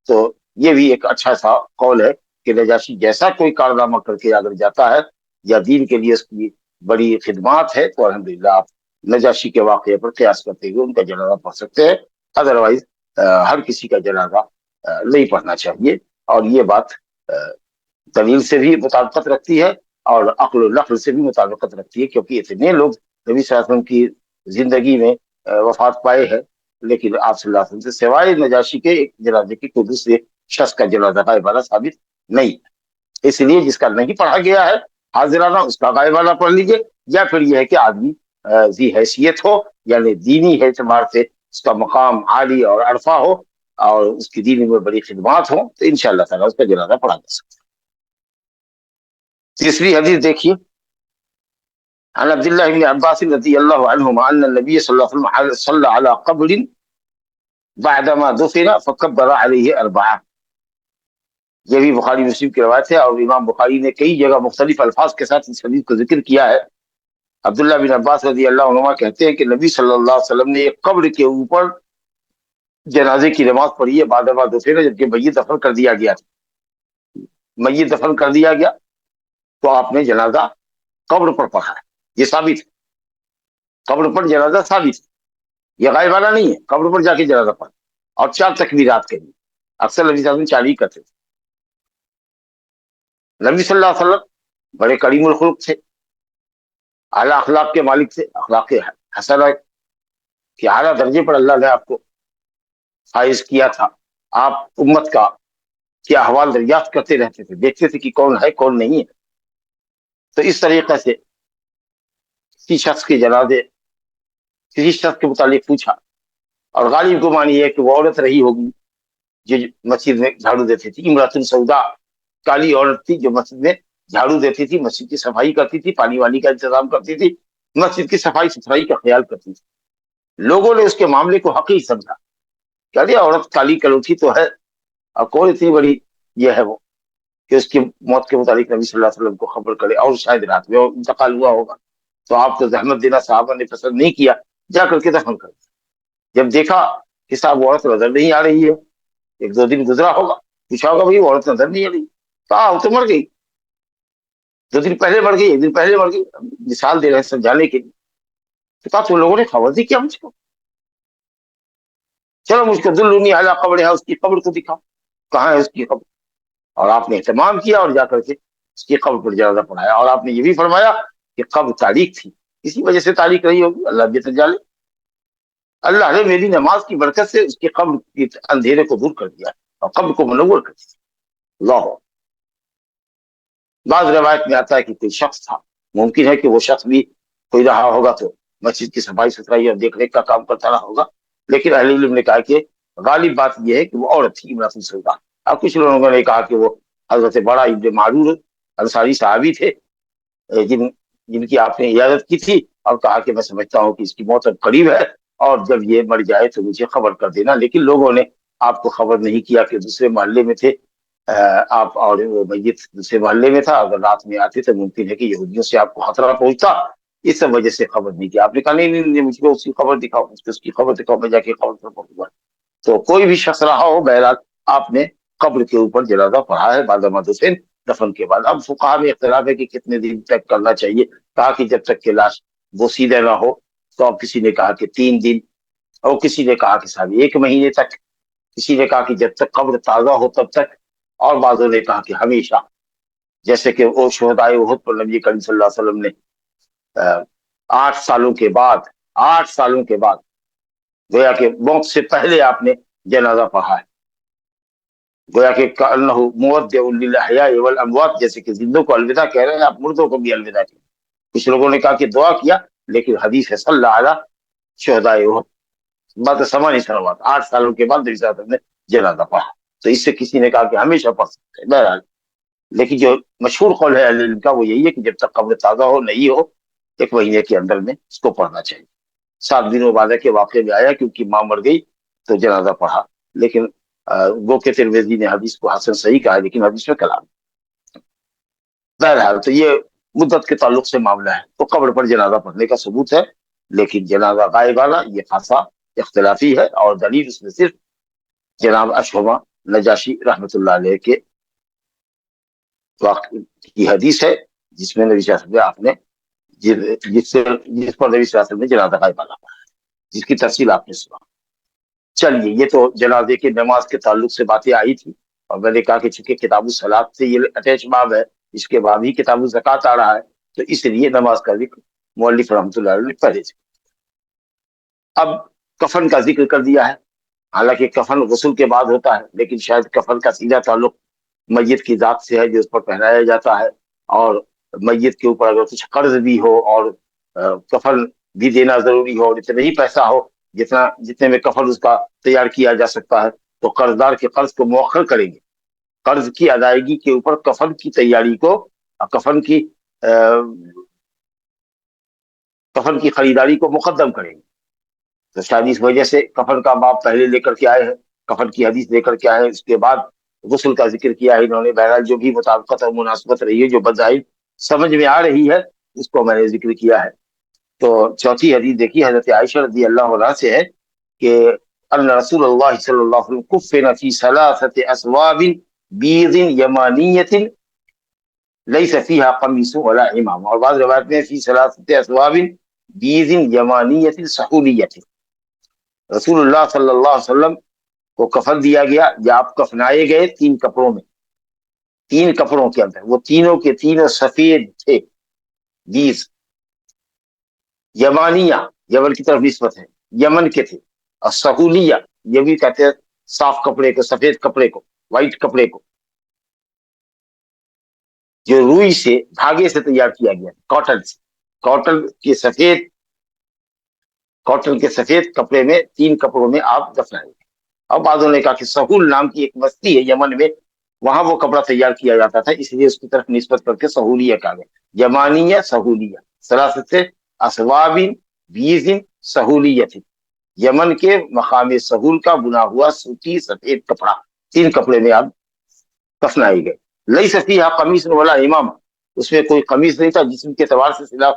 تو یہ بھی ایک اچھا سا قول ہے کہ نجاشی جیسا کوئی کارنامہ کر کے اگر جاتا ہے یا دین کے لیے اس کی بڑی خدمات ہے تو الحمدللہ آپ نجاشی کے واقعے پر قیاس کرتے ہوئے ان کا جنازہ پڑھ سکتے ہیں، ادروائز ہر کسی کا جنازہ نہیں پڑھنا چاہیے۔ اور یہ بات دلیل سے بھی مطابقت رکھتی ہے اور عقل و نقل سے بھی مطابقت رکھتی ہے، کیونکہ اتنے لوگ نبی صلی اللہ علیہ وسلم کی زندگی میں وفات پائے ہیں، لیکن آپ صلی اللہ علیہ وسلم سے سوائے نجاشی کے ایک جنازے کی کوئی دوسرے شخص کا جنازہ غائبانہ ثابت نہیں ہے۔ اس لیے جس کا نہیں پڑھا گیا ہے حاضرانہ اس کا غائبانہ پڑھ لیجیے، یا پھر یہ ہے کہ آدمی ذی حیثیت ہو، یعنی دینی اعتبار سے اس کا مقام عالی اور عرفہ ہو اور اس کی دینی میں بڑی خدمات ہوں تو انشاءاللہ تعالیٰ اس کا جنازہ پڑھا جا سکتا ہے۔ تیسری حدیث دیکھیے، عن عبد الله بن عباس رضی اللہ عنہما ان النبی صلی اللہ علیہ وسلم صلی علی قبر بعدما دفن فکبر علیہ اربعہ۔ یہ بھی بخاری مسلم کی روایت ہے، اور امام بخاری نے کئی جگہ مختلف الفاظ کے ساتھ اس حدیث کو ذکر کیا ہے۔ عبداللہ بن عباس رضی اللہ عنہما کہتے ہیں کہ نبی صلی اللہ علیہ وسلم نے ایک قبر کے اوپر جنازے کی نماز پڑھی ہے بعدما دفن، جبکہ میت دفن کر دیا گیا تھا، میت دفن کر دیا گیا تو آپ نے جنازہ قبر پر پڑھا ہے، یہ ثابت ہے، قبر پر جنازہ ثابت ہے، یہ غائبانہ نہیں ہے، قبر پر جا کے جنازہ پڑھا اور 4 تکبیرات کہی، اکثر نبی صلی اللہ علیہ وسلم 4 ہی کرتے تھے۔ نبی صلی اللہ علیہ وسلم بڑے کریم الخلق تھے، اعلیٰ اخلاق کے مالک تھے، اخلاق حسنہ کہ اعلیٰ درجے پر اللہ نے آپ کو فائز کیا تھا، آپ امت کا کیا احوال دریافت کرتے رہتے تھے، دیکھتے تھے کہ کون ہے کون نہیں ہے۔ تو اس طریقے سے کسی شخص کے جنازے کسی شخص کے متعلق پوچھا، اور غالب گمان یہ ہے کہ وہ عورت رہی ہوگی جو مسجد میں جھاڑو دیتی تھی، امرأۃ سودا، کالی عورت تھی جو مسجد میں جھاڑو دیتی تھی، مسجد کی صفائی کرتی تھی، پانی وانی کا انتظام کرتی تھی، مسجد کی صفائی ستھرائی کا خیال کرتی تھی۔ لوگوں نے اس کے معاملے کو حقیقی سمجھا، کہہ دیا عورت کالی کلوٹھی تو ہے، اور کون اتنی بڑی یہ ہے وہ کہ اس کی موت کے متعلق نبی صلی اللہ علیہ وسلم کو خبر کرے، اور شاید رات میں انتقال ہوا ہوگا تو آپ کو زحمت دینا صحابہ نے پسند نہیں کیا، جا کر کے دفن کر دیا۔ جب دیکھا کہ صاحب وہ عورت نظر نہیں آ رہی ہے، 1-2 دن گزرا ہوگا، پوچھا ہوگا بھائی وہ عورت نظر نہیں آ رہی، کہا وہ تو مر گئی، 2 دن پہلے مر گئی، 1 دن پہلے مر گئی، مثال دے رہے ہیں سمجھانے کے لیے۔ تو کہا تو لوگوں نے خبر دی کیا مجھ کو، چلو مجھ کو دلونی علی قبر ہے، اس کی قبر کو دکھاؤ، کہاں ہے اس کی قبر، اور آپ نے اہتمام کیا اور جا کر کے اس کی قبر پر جنازہ پڑھایا، اور آپ نے یہ بھی فرمایا کہ قبر تاریک تھی، اسی وجہ سے تاریک رہی ہوگی، اللہ بہتر جانے، اللہ نے میری نماز کی برکت سے اس کی قبر کے اندھیرے کو دور کر دیا اور قبر کو منور کر دیا۔ اللہ، بعض روایت میں آتا ہے کہ کوئی شخص تھا، ممکن ہے کہ وہ شخص بھی کوئی رہا ہوگا تو مسجد کی صفائی ستھرائی اور دیکھ ریکھ کا کام کرتا رہا ہوگا، لیکن اہل علم نے کہا کہ غالب بات یہ ہے کہ وہ عورت تھی، امرأۃ سودا۔ اب کچھ لوگوں نے کہا کہ وہ حضرت بڑا ابن معرور انصاری صحابی تھے، جن کی آپ نے عیادت کی تھی، اور کہا کہ میں سمجھتا ہوں کہ اس کی موت اب قریب ہے اور جب یہ مر جائے تو مجھے خبر کر دینا، لیکن لوگوں نے آپ کو خبر نہیں کیا کہ دوسرے محلے میں تھے آپ، اور وہ میت دوسرے محلے میں تھا، اگر رات میں آتے تو ممکن ہے کہ یہودیوں سے آپ کو خطرہ پہنچتا، اس وجہ سے خبر نہیں کیا۔ آپ نے کہا نہیں، مجھ کو اس کی خبر دکھاؤ، مجھ کو اس کی خبر دکھاؤ، میں جا کے خبر پر پہنچوں گا۔ تو کوئی بھی شخص رہا ہو، بہرحال آپ نے قبر کے اوپر جنازہ پڑھا ہے بعد ما دفن، دفن کے بعد۔ اب فقہا میں اختلاف ہے کہ کتنے دن تک کرنا چاہیے، کہا کہ جب تک کہ لاش بوسیدہ نہ ہو، تو اب کسی نے کہا کہ 3 دن، اور کسی نے کہا کہ صاحب 1 مہینے تک، کسی نے کہا کہ جب تک قبر تازہ ہو تب تک، اور بعضوں نے کہا کہ ہمیشہ، جیسے کہ وہ شہدائے احد پر نبی کریم صلی اللہ علیہ وسلم نے 8 سالوں کے بعد 8 سالوں کے بعد گویا کہ موت سے پہلے آپ نے جنازہ پڑھا ہے، گویا کہ کأنہ مودع للأحیاء والاموات، جیسے کہ زندوں کو الوداع کہہ رہے ہیں، آپ مردوں کو بھی الوداع کہہ رہے ہیں۔ کچھ لوگوں نے کہا کہ دعا کیا، لیکن حدیث ہے صلی اللہ علیہ شہدائے احد، بات سمانی سنوات، 8 سالوں کے بعد نبی صلی اللہ علیہ وسلم نے جنازہ پڑھا، تو اس سے کسی نے کہا کہ ہمیشہ پڑھ سکتے ہیں، بہرحال لیکن جو مشہور قول ہے اہل علم کا وہ یہی ہے کہ جب تک قبر تازہ ہو نہیں ہو، 1 مہینے کے اندر میں اس کو پڑھنا چاہیے۔ 7 دنوں بعد کے واقعے میں آیا کیونکہ ماں مر گئی تو جنازہ پڑھا، لیکن وہ کہ ترمذی نے حدیث کو حسن صحیح کہا، لیکن حدیث میں کلام۔ بہرحال تو یہ مدت کے تعلق سے معاملہ ہے تو قبر پر جنازہ پڑھنے کا ثبوت ہے، لیکن جنازہ غائبانہ یہ خاصا اختلافی ہے، اور دلیل اس میں صرف جناب اشہما نجاشی رحمت اللہ علیہ کے کی حدیث ہے، جس میں نبی صلی اللہ علیہ وسلم آپ نے جس پر نبی صلی اللہ علیہ وسلم نے جنازہ غائبانہ پڑھا، جس کی تفصیل آپ نے سنا۔ چلیے، یہ تو جنازے کے نماز کے تعلق سے باتیں آئی تھی، اور میں نے کہا کہ چونکہ کتاب الصلاۃ سے یہ اٹیچ باب ہے، اس کے بعد ہی کتاب الزکات آ رہا ہے، تو اس لیے نماز کا ذکر مؤلف رحمۃ اللہ علیہ نے پہلے سے۔ اب کفن کا ذکر کر دیا ہے، حالانکہ کفن غسل کے بعد ہوتا ہے، لیکن شاید کفن کا سیدھا تعلق میت کی ذات سے ہے جو اس پر پہنایا جاتا ہے، اور میت کے اوپر اگر کچھ قرض بھی ہو اور کفن بھی دینا ضروری ہو، اور اتنا ہی پیسہ ہو جتنے میں کفن اس کا تیار کیا جا سکتا ہے، تو قرضدار کے قرض کو مؤخر کریں گے، قرض کی ادائیگی کے اوپر کفن کی تیاری کو، کفن کی خریداری کو مقدم کریں گے۔ تو شاید اس وجہ سے کفن کا باب پہلے لے کر کے آئے ہیں، کفن کی حدیث لے کر کے آئے ہیں، اس کے بعد غسل کا ذکر کیا ہے انہوں نے۔ بہرحال جو بھی مطابقت اور مناسبت رہی ہے، جو بظاہر سمجھ میں آ رہی ہے، اس کو میں نے ذکر کیا ہے۔ تو چوتھی حدیث دیکھیے، حضرت عائشہ رضی اللہ عنہا سے ہے کہ ان رسول اللہ صلی اللہ علیہ وسلم کفن فی ثلاثۃ اثواب بیض یمانیۃ لیس فیہا قمیص ولا امامہ، اور بعض روایت میں فی ثلاثۃ اثواب بیض یمانیۃ سہولیۃ، رسول اللہ صلی اللہ علیہ وسلم کو کفن دیا گیا، یا آپ کفنائے گئے تین کپڑوں میں، تین کپڑوں کے اندر، وہ تینوں کے تینوں سفید تھے، بیض یمانیہ، یمن کی طرف نسبت ہے، یمن کے تھے، اور سہولیہ یہ بھی کہتے ہیں صاف کپڑے کو، سفید کپڑے کو، وائٹ کپڑے کو، جو روئی سے دھاگے سے تیار کیا گیا، کاٹن سے، کاٹن کے سفید کپڑے میں، تین کپڑوں میں آپ دفنائے گئے۔ اب بعضوں نے کہا کہ سہول نام کی ایک بستی ہے یمن میں، وہاں وہ کپڑا تیار کیا جاتا تھا، اس لیے اس کی طرف نسبت کر کے سہولیہ کہا گیا، یمانیہ سہولیہ، ثلاثۃ اسواب بیض سہولیۃ، یمن کے مقام سہول کا بنا ہوا سوتی سفید کپڑا، تین کپڑے میں آپ دفنائے گئے۔ لیس فیہا قمیص ولا امامہ، اس میں کوئی قمیص نہیں تھا، جسم کے اعتبار سے سلا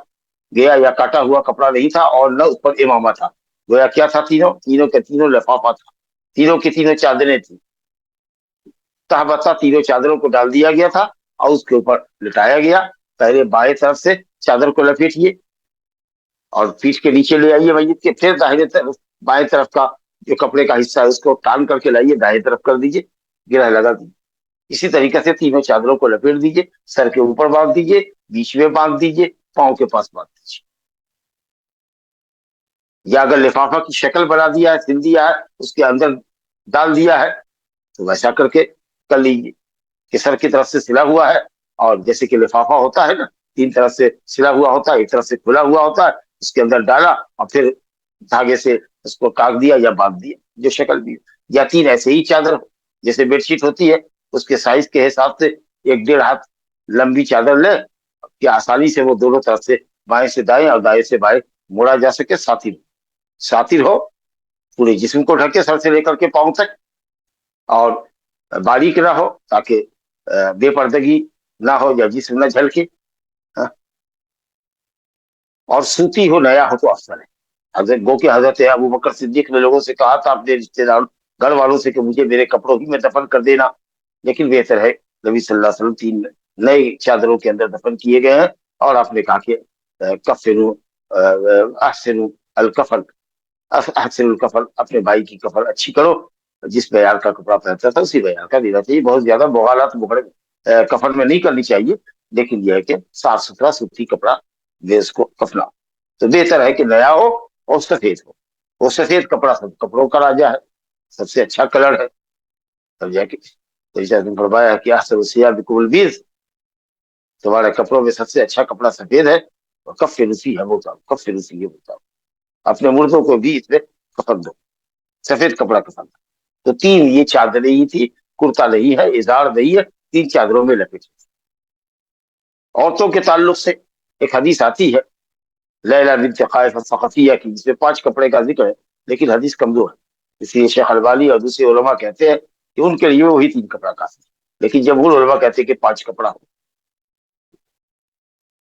گیا یا کاٹا ہوا کپڑا نہیں تھا، اور نہ اس پر امامہ تھا، گویا کیا تھا، تینوں کے تینوں لفافہ تھا، تینوں کی تینوں چادریں تھیں، تہبطہ تینوں چادروں کو ڈال دیا گیا تھا اور اس کے اوپر لٹایا گیا۔ پہلے بائیں طرف سے چادر کو لپیٹیے اور پیٹھ کے نیچے لے آئیے میت کے، پھر داہنے طرف بائیں طرف کا جو کپڑے کا حصہ ہے اس کو ٹان کر کے لائیے، دائیں طرف کر دیجیے، گرہ لگا دیجیے۔ اسی طریقے سے تینوں چادروں کو لپیٹ دیجیے، سر کے اوپر باندھ دیجیے، بیچ میں باندھ دیجیے، پاؤں کے پاس باندھ دیجیے، یا اگر لفافہ کی شکل بنا دیا ہے، سل دیا ہے، اس کے اندر ڈال دیا ہے، تو ویسا کر کے کر لیجیے کہ سر کی طرف سے سلا ہوا ہے، اور جیسے کہ لفافہ ہوتا ہے نا، تین طرف سے سلا ہوا ہوتا ہے، ایک طرف سے کھلا ہوا ہوتا ہے، اس کے اندر ڈالا اور پھر دھاگے سے اس کو کاٹ دیا یا باندھ دیا، جو شکل بھی ہو، یا تین ایسے ہی چادر جیسے بیڈ شیٹ ہوتی ہے اس کے سائز کے حساب سے 1.5 ہاتھ لمبی چادر لے کہ آسانی سے وہ دونوں طرف سے بائیں سے دائیں اور دائیں سے بائیں موڑا جا سکے، ساتر ہو، پورے جسم کو ڈھکے سر سے لے کر کے پاؤں تک، اور باریک نہ ہو تاکہ بے پردگی نہ ہو یا جسم نہ جھلکے، اور سوتی ہو، نیا ہو تو افضل ہے۔ حضرت ابو بکر صدیق نے لوگوں سے کہا تھا اپنے رشتے دار گھر والوں سے کہ مجھے میرے کپڑوں ہی میں دفن کر دینا، لیکن بہتر ہے نبی صلی اللہ علیہ وسلم 3 نئے چادروں کے اندر دفن کیے گئے ہیں، اور آپ نے کہا کہ کفنوا احسنوا الکفن، احسن الکفن، اپنے بھائی کی کفن اچھی کرو، جس معیار کا کپڑا پہنتا تھا اسی معیار کا دینا چاہیے، بہت زیادہ بغالات کفن میں نہیں کرنی چاہیے، لیکن یہ ہے کہ صاف ستھرا سوتی کپڑا دے اس کو کفنا، تو بہتر ہے کہ نیا ہو اور سفید ہو، وہ سفید کپڑا سب کپڑوں کا راجا ہے، سب سے اچھا کلر ہے، تب جا کے فرمایا کہ احسن الثياب البيض، تمہارے کپڑوں میں سب سے اچھا کپڑا سفید ہے، اور کفن فیہ موتاکم، اپنے مردوں کو بھی اس میں کفن دو، سفید کپڑا کفن دو۔ تو 3 یہ چادریں ہی تھی، کرتا نہیں ہے، ازار نہیں ہے، 3 چادروں میں لپیٹے۔ عورتوں کے تعلق سے ایک حدیث آتی ہے لیلہ بنت قائف الثقفیہ کی، جس میں 5 کپڑے کا ذکر ہے، لیکن حدیث کمزور ہے، اس لیے شیخ البانی اور دوسرے علماء کہتے ہیں کہ ان کے لیے وہی 3 کپڑا کافی ہے، لیکن جمہور علماء کہتے ہیں کہ 5 کپڑا ہو۔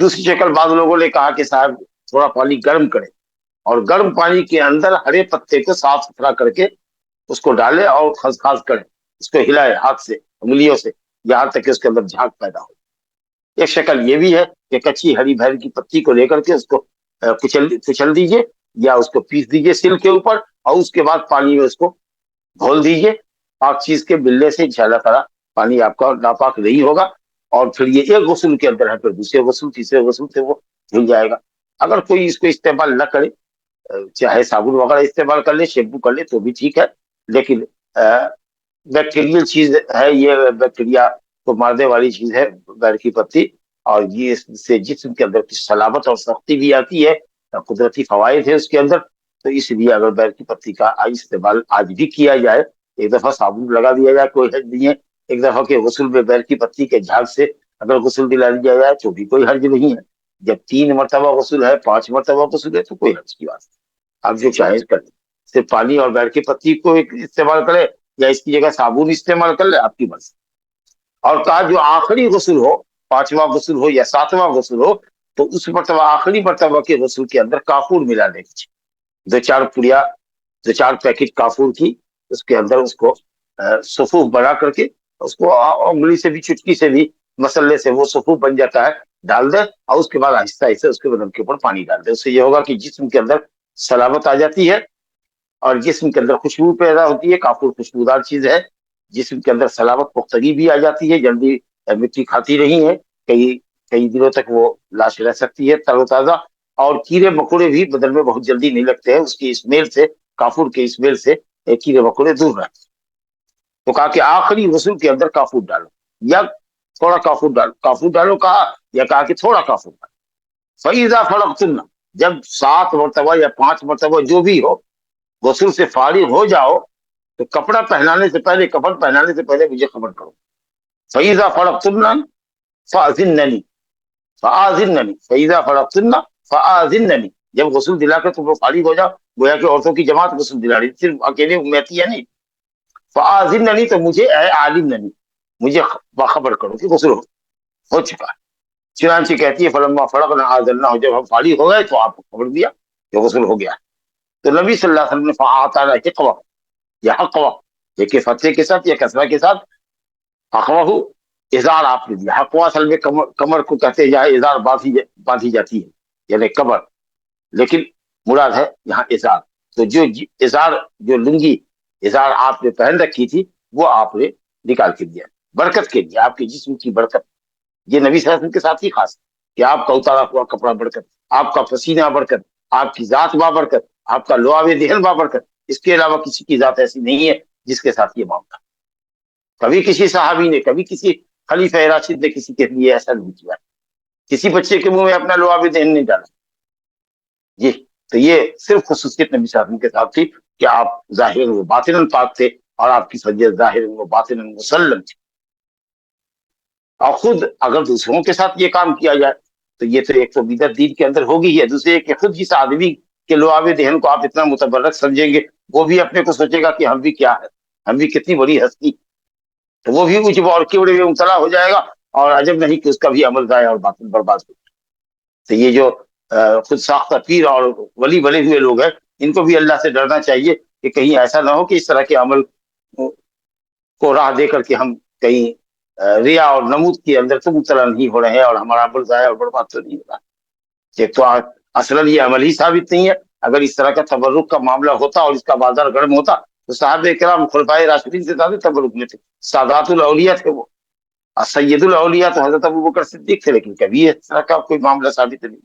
دوسری شکل بعض لوگوں نے کہا کہ صاحب تھوڑا پانی گرم کرے اور گرم پانی کے اندر ہرے پتے کو صاف ستھرا کر کے اس کو ڈالے اور خاص کرے، اس کو ہلائے ہاتھ سے انگلیوں سے یہاں تک کہ اس کے اندر جھاگ پیدا ہو۔ ایک شکل یہ بھی ہے کہ کچی ہری بھری کی پتی کو لے کر کے اس کو کچل دیجیے یا اس کو پیس دیجیے سل کے اوپر، اور اس کے بعد پانی میں اس کو گھول دیجیے۔ پاک چیز کے ملنے سے انشاءاللہ تعالیٰ پانی آپ کا ناپاک نہیں ہوگا، اور پھر یہ ایک غسل کے اندر ہے، پھر دوسرے غسل تیسرے غسل سے وہ دھل جائے گا۔ اگر کوئی اس کو استعمال نہ کرے، چاہے صابن وغیرہ استعمال کر لے، شیمپو کر لے تو بھی ٹھیک ہے، لیکن بیکٹیریل چیز ہے، یہ بیکٹیریا کو مارنے والی چیز ہے بیل کی پتی، اور یہ اس سے جسم کے اندر کچھ سلامت اور سختی بھی آتی ہے، قدرتی فوائد ہے اس کے اندر۔ تو اس لیے اگر بیل کی پتی کا استعمال آج بھی کیا جائے، ایک دفعہ صابن لگا دیا جائے کوئی حرج نہیں ہے، ایک دفعہ کے غسل میں بیل کی پتی کے جھاگ سے اگر غسل دلا دیا جائے تو بھی کوئی حرج نہیں ہے۔ جب 3 مرتبہ غسل ہے، 5 مرتبہ غسل ہے تو کوئی حرج کی بات نہیں، آپ جو چاہیں کر لیں، صرف پانی اور بیل کی پتی کو استعمال کرے یا اس کی جگہ صابن استعمال کر لے، آپ کی مرضی۔ اور کہا جو آخری غسل ہو، 5واں غسل ہو یا 7واں غسل ہو، تو اس مرتبہ آخری مرتبہ کے غسل کے اندر کافور ملا دے گی، 2-4 پڑیا، 2-4 پیکٹ کافور کی اس کے اندر اس کو صفوف بنا کر کے اس کو انگلی سے بھی چٹکی سے بھی مسلے سے وہ صفوف بن جاتا ہے، ڈال دے، اور اس کے بعد آہستہ آہستہ اس کے بدن کے اوپر پانی ڈال دے۔ اس سے یہ ہوگا کہ جسم کے اندر سلامت آ جاتی ہے اور جسم کے اندر خوشبو پیدا ہوتی ہے۔ کافور خوشبودار چیز ہے، جسم کے اندر سلامت پختگی بھی آ جاتی ہے، جلدی مٹی کھاتی نہیں ہے، کئی دنوں تک وہ لاش رہ سکتی ہے تر و تازہ، اور کیڑے مکوڑے بھی بدن میں بہت جلدی نہیں لگتے ہیں اس کی اسمیل سے، کافور کے اسمیل سے کیڑے مکوڑے دور رہتے ہیں۔ تو کہا کہ آخری غسل کے اندر کافور ڈالو یا تھوڑا کافور ڈالو کہا، یا کہا کہ تھوڑا کافور ڈالو۔ فَإِذَا فَرَغْتُمْ، جب 7 مرتبہ یا 5 مرتبہ جو بھی ہو غسل سے فارغ ہو جاؤ، تو کپڑا پہنانے سے پہلے، کفن پہنانے سے پہلے مجھے خبر کرو۔ فَإِذَا فَرَغْتُمْ فَأَذِنَّنِي فَآذِنَّنِي فَإِذَا فَرَغْتُمْ فَآذِنَّنِي، جب غسل دلا کر تم لوگ فارغ ہو جاؤ، گویا کہ عورتوں کی جماعت غسل دلا رہی، صرف اکیلے امیتی ہے نہیں۔ فَآذِنَّنِي، تو مجھے اے عالمنی، مجھے باخبر کرو کہ غسل ہو چکا ہے۔ چنانچہ کہتی ہے فلما فرغنا آذناہ، جب ہم فارغ ہو گئے تو آپ کو خبر دیا کہ غسل ہو گیا۔ تو نبی صلی اللہ علیہ وسلم نے فاعطانا حقوہ یا حقوہ، ایک فتح کے ساتھ یا کسرہ کے ساتھ، حقوہ ازار آپ نے دیا۔ حقوہ اصل میں کمر کو کہتے ہیں، جہاں ازار باندھی جاتی ہے یعنی کمر، لیکن مراد ہے یہاں ازار۔ تو جو ازار، جو لنگی ازار آپ نے پہن رکھی تھی، وہ آپ نے نکال کے دیا برکت کے لیے، آپ کے جسم کی برکت۔ یہ نبی صلی اللہ علیہ وسلم کے ساتھ ہی خاص ہے کہ آپ کا اتارا ہوا کپڑا برکت، آپ کا پسینہ برکت، آپ کی ذات بابرکت، آپ کا لعاب دہن بابرکت۔ اس کے علاوہ کسی کی ذات ایسی نہیں ہے جس کے ساتھ یہ معاملہ۔ کبھی کسی صحابی نے، کبھی کسی خلیفہ راشد نے کسی کے لیے ایسا نہیں کیا، کسی بچے کے منہ میں اپنا لعاب دہن نہیں ڈالا۔ جی، تو یہ صرف خصوصیت نبی صلی اللہ علیہ وسلم کے ساتھ تھی کہ آپ ظاہراً و باطناً پاک تھے، اور آپ کی فضیلت ظاہراً و باطناً مسلم تھی۔ اور خود اگر دوسروں کے ساتھ یہ کام کیا جائے تو یہ تو ایک تو بدعت دین کے اندر ہوگی ہے، دوسرے کہ خود جس آدمی کے لعاب دہن کو آپ اتنا متبرک سمجھیں گے، وہ بھی اپنے کو سوچے گا کہ ہم بھی کیا ہے، ہم بھی کتنی بڑی ہستی، تو وہ بھی عجب اور کبر میں مبتلا ہو جائے گا، اور عجب نہیں کہ اس کا بھی عمل ضائع اور باطن برباد ہو جائے۔ تو یہ جو خود ساختہ پیر اور ولی بنے ہوئے لوگ ہیں، ان کو بھی اللہ سے ڈرنا چاہیے کہ کہیں ایسا نہ ہو کہ اس طرح کے عمل کو راہ دے کر کے ہم کہیں ریا اور نمود کے اندر تو مبتلا نہیں ہو رہے ہیں، اور ہمارا عمل ضائع اور برباد تو نہیں ہو رہا۔ ایک تو اصلاً یہ عمل ہی ثابت نہیں ہے۔ اگر اس طرح کا تبرک کا معاملہ ہوتا اور اس کا بازار گرم ہوتا تو صحابہ کرام خلفائے راشدین سے زیادہ تبرک میں تھے، سادات الاولیاء تھے وہ، سید الاولیاء تو حضرت ابوبکر صدیق تھے، لیکن کبھی اس طرح کا کوئی معاملہ ثابت نہیں۔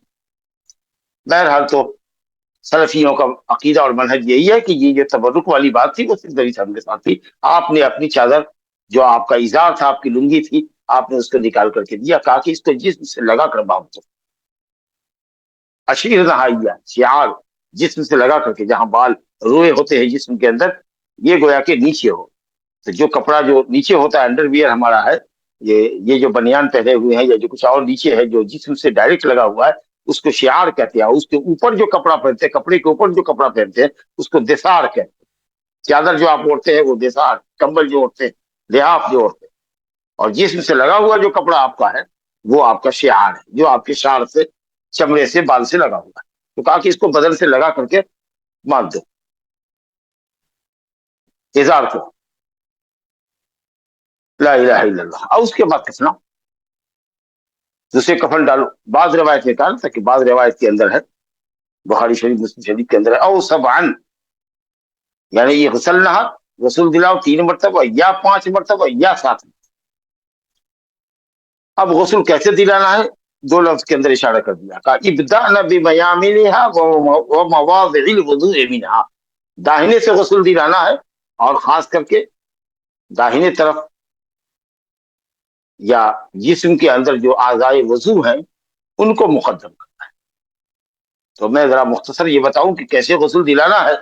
بہرحال تو سلفیوں کا عقیدہ اور منہج یہی ہے کہ یہ جو تبرک والی بات تھی وہ صرف نبی صلی اللہ علیہ وسلم کے ساتھ تھی۔ آپ نے اپنی چادر، جو آپ کا ازار تھا، آپ کی لنگی تھی، آپ نے اس کو نکال کر کے دیا، کہا کہ اس کو جسم سے لگا کر باندھ دو۔ اشیر نہائیہ، شعار، جسم سے لگا کر کے، جہاں بال روئے ہوتے ہیں جسم کے اندر، یہ گویا کہ نیچے ہو۔ تو جو کپڑا جو نیچے ہوتا ہے، انڈر ویئر ہمارا ہے، یہ جو بنیان پہنے ہوئے ہیں یا جو کچھ اور نیچے ہے جو جسم سے ڈائریکٹ لگا ہوا ہے، اس کو شعار کہتے ہیں۔ اس کے اوپر جو کپڑا پہنتے ہیں، کپڑے کے اوپر جو کپڑا پہنتے ہیں، اس کو دسار کہتے ہیں۔ چادر جو آپ اوڑھتے ہیں وہ دسار، کمبل جو اوڑھتے ہیں، لحاف جو اوڑھتے ہیں، اور جسم سے لگا ہوا جو کپڑا آپ کا ہے وہ آپ کا شعار ہے جو آپ کے شعر سے چمڑے سے بال سے لگا ہوا ہے. تو کہا کہ اس کو بدن سے لگا کر کے باندھ دو ازار کو. لا الہ الا اللہ. اور اس کے بعد کفنا دوسرے کفن ڈالو. بعض روایت میں کہا تھا کہ بعض روایت کے اندر ہے بخاری شریف مسلم شریف کے اندر ہے او سبعن، یعنی یہ غسل نہ غسل دلاؤ 3 مرتبہ یا 5 مرتبہ یا 7 مرتبہ. اب غسل کیسے دلانا ہے؟ 2 لفظ کے اندر اشارہ کر دیا. کہا ابدأنا بمیامنها ومواضع الوضوء منها، داہنے سے غسل دلانا ہے اور خاص کر کے داہنے طرف یا جسم کے اندر جو اعضائے وضو ہیں ان کو مقدم کرنا ہے. تو میں ذرا مختصر یہ بتاؤں کہ کیسے غسل دلانا ہے.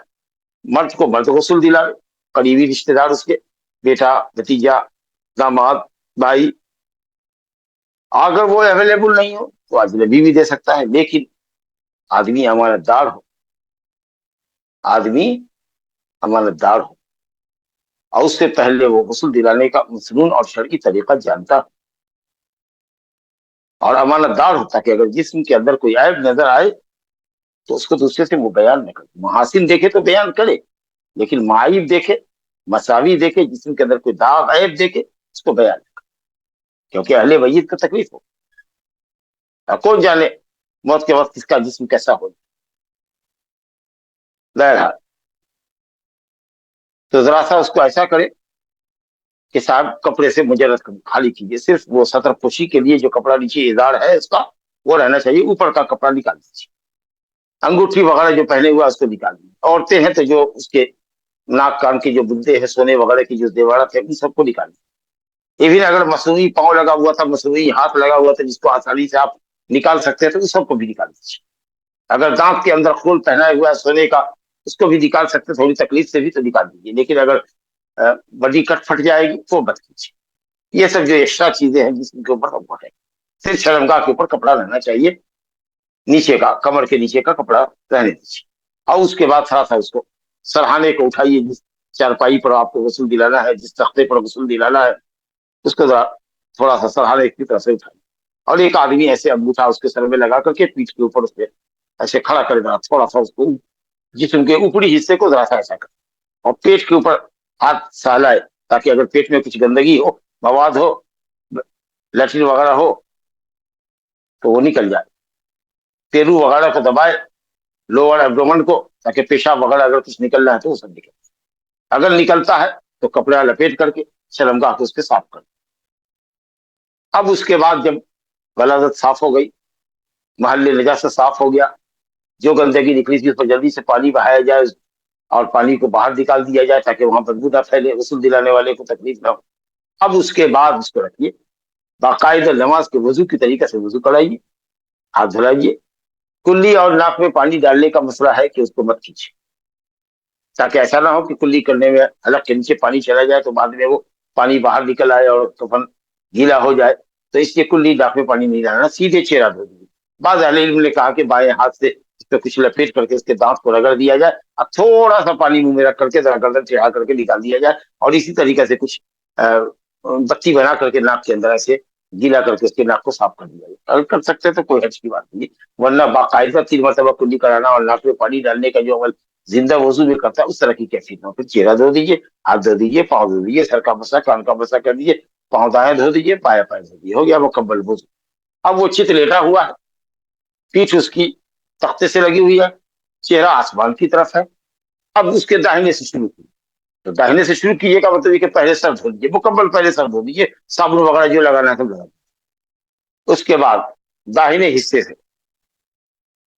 مرد کو مرد غسل دلا، قریبی رشتہ دار اس کے بیٹا بھتیجا داماد بھائی. اگر وہ اویلیبل نہیں ہو تو اجنبی بھی دے سکتا ہے، لیکن آدمی امانت دار ہو، آدمی امانت دار ہو اور اس سے پہلے وہ غسل دلانے کا مسنون اور شرعی طریقہ جانتا ہو اور امانت دار ہوتا کہ اگر جسم کے اندر کوئی عیب نظر آئے تو اس کو دوسرے سے وہ بیان نہ کرے. محاسن دیکھے تو بیان کرے، لیکن معائب دیکھے، مساوی دیکھے، جسم کے اندر کوئی داغ عیب دیکھے اس کو بیان نہ کرے، کیونکہ اہل وحید کا تکلیف ہو. کون جانے موت کے وقت اس کا جسم کیسا ہو. بہرحال تو ذرا سا اس کو ایسا کرے کہ صاحب کپڑے سے مجرد خالی کیجیے، صرف وہ سطر پوشی کے لیے جو کپڑا نیچے ادار ہے اس کا وہ رہنا چاہیے، اوپر کا کپڑا نکال دیجیے. انگوٹھی وغیرہ جو پہنے ہوا اس کو نکال دیجیے. عورتیں ہیں تو جو اس کے ناک کان کے جو بندے ہیں سونے وغیرہ کی جو زیورات ہے ان سب کو نکال دیجیے. ایون اگر مصنوعی پاؤں لگا ہوا تھا، مصنوعی ہاتھ لگا ہوا تھا جس کو آسانی سے آپ نکال سکتے تھے، اس سب کو بھی نکال دیجیے. اگر دانت کے اندر خول پہنا ہوا ہے سونے کا اس کو بھی نکال سکتے، تھوڑی تکلیف سے بھی تو نکال دیجیے. لیکن اگر بڑی کٹ پھٹ جائے گی تو مت کیجیے. یہ سب جو ایکسٹرا چیزیں ہیں جس کے اوپر ہے، صرف شرمگاہ کے اوپر کپڑا رہنا چاہیے، نیچے کا کمر کے نیچے کا کپڑا رہنے دیجیے. اور اس کے بعد تھوڑا سا اس کو سرہانے کو اٹھائیے. جس چارپائی پر آپ کو غسل دلانا ہے، جس تختے پر غسل دلانا ہے اس کو ذرا تھوڑا سا سرہانے کی طرف سے اٹھائیے. اور ایک آدمی ایسے انگوٹھا اس کے سر میں لگا کر کے پیٹھ کے اوپر اس پہ ایسے کھڑا کرے گا، تھوڑا سا اس کو جسم کے اوپری حصے کو ذرا سا ایسا کرے اور پیٹ کے اوپر ہاتھ سہلائے تاکہ اگر پیٹ میں کچھ گندگی ہو، مواد ہو، لیٹرین وغیرہ ہو تو وہ نکل جائے. پیرو وغیرہ کو دبائے، لوور ایبڈومن کو، تاکہ پیشاب وغیرہ اگر کچھ نکلنا ہے تو وہ سب نکل. اگر نکلتا ہے تو کپڑا لپیٹ کر کے شرمگاہ کو اس کے صاف کر. اب اس کے بعد جب غلاظت صاف ہو گئی، محل نجاست صاف ہو گیا، جو گندگی نکلی تھی اس پر جلدی سے پانی بہایا جائے اور پانی کو باہر نکال دیا جائے تاکہ وہاں بدبو نہ پھیلے، غسل دلانے والے کو تکلیف نہ ہو. اب اس کے بعد اس کو رکھیے باقاعدہ نماز کے وضو کی طریقے سے وضو کرائیے، ہاتھ دھلائیے. کلی اور ناک میں پانی ڈالنے کا مسئلہ ہے کہ اس کو مت کیجیے، تاکہ ایسا نہ ہو کہ کلی کرنے میں حلق کے نیچے پانی چلا جائے تو بعد میں وہ پانی باہر نکل آئے اور کفن گیلا ہو جائے. تو اس لیے کلی ناک میں پانی نہیں ڈالنا، سیدھے چہرہ دھو دیجیے. بعض اہل علم نے کہا کہ بائیں ہاتھ سے اس پہ کچھ لپیٹ کر کے اس کے دانت کو رگڑ دیا جائے، اب تھوڑا سا پانی منہ میں رکھ کر کے ذرا گردن چڑھا کر کے نکال دیا جائے اور اسی طریقے سے کچھ بتی بنا کر کے ناک کے اندر ایسے گیلا کر کے اس کے ناک کو صاف کر دیا جائے. اگر کر سکتے تو کوئی حرج کی بات نہیں، ورنہ باقاعدہ 3 مرتبہ کلی کرانا اور ناک میں پانی ڈالنے کا جو عمل زندہ وضو میں کرتا ہے اس طرح کی کیفیت نہ ہو. پھر چہرہ دھو دیجیے، ہاتھ دھو دیجیے، پاؤں دھو دیجیے، سر کا مسا کان کا مسا کر دیجیے، پاؤں دائیں دھو دیجیے، پایا پائے دھو دیجیے، ہو گیا مکمل وضو. اب وہ چت لیٹا ہوا ہے، پیٹھ اس کی تختے سے لگی ہوئی ہے، چہرہ آسمان کی طرف ہے. اب اس کے داہنے سے شروع کیجیے. تو داہنے سے شروع کیجیے کا مطلب یہ کہ پہلے سر دھو دیجیے، مکمل پہلے سر دھو دیجیے، صابن وغیرہ جو لگانا ہے تو لگا. اس کے بعد داہنے حصے سے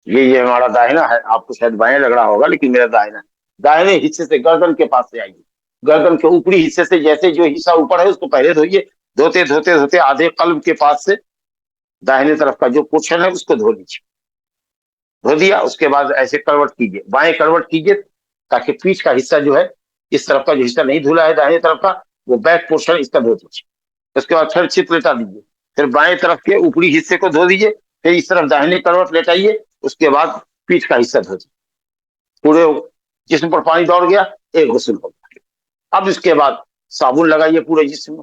یہ ہمارا داہنا ہے، آپ کو شاید بائیں لگ رہا ہوگا لیکن میرا داہنا ہے. داہنے حصے سے گردن کے پاس سے آئیے، گردن کے اوپری حصے سے جیسے جو حصہ اوپر ہے اس کو پہلے دھوئیے. دھوتے دھوتے دھوتے آدھے قلب کے پاس سے داہنے طرف کا جو پورشن ہے اس کو دھو لیجیے. دھو دیا اس کے بعد ایسے کروٹ کیجیے، بائیں کروٹ کیجیے تاکہ پیٹھ کا حصہ جو ہے اس طرف کا جو حصہ نہیں دھلا ہے داہنے طرف کا وہ بیک پورشن اس کا دھو دیجیے. اس کے بعد پھر چت لیٹا دیجیے، پھر بائیں طرف کے اوپری حصے کو دھو دیجیے، پھر اس طرف داہنے کروٹ لیٹائیے. اس کے بعد پیٹھ کا حصہ دھو دیجیے. پورے جسم پر پانی دوڑ گیا، ایک غسل ہو گیا. اب اس کے بعد صابن لگائیے پورے جسم میں.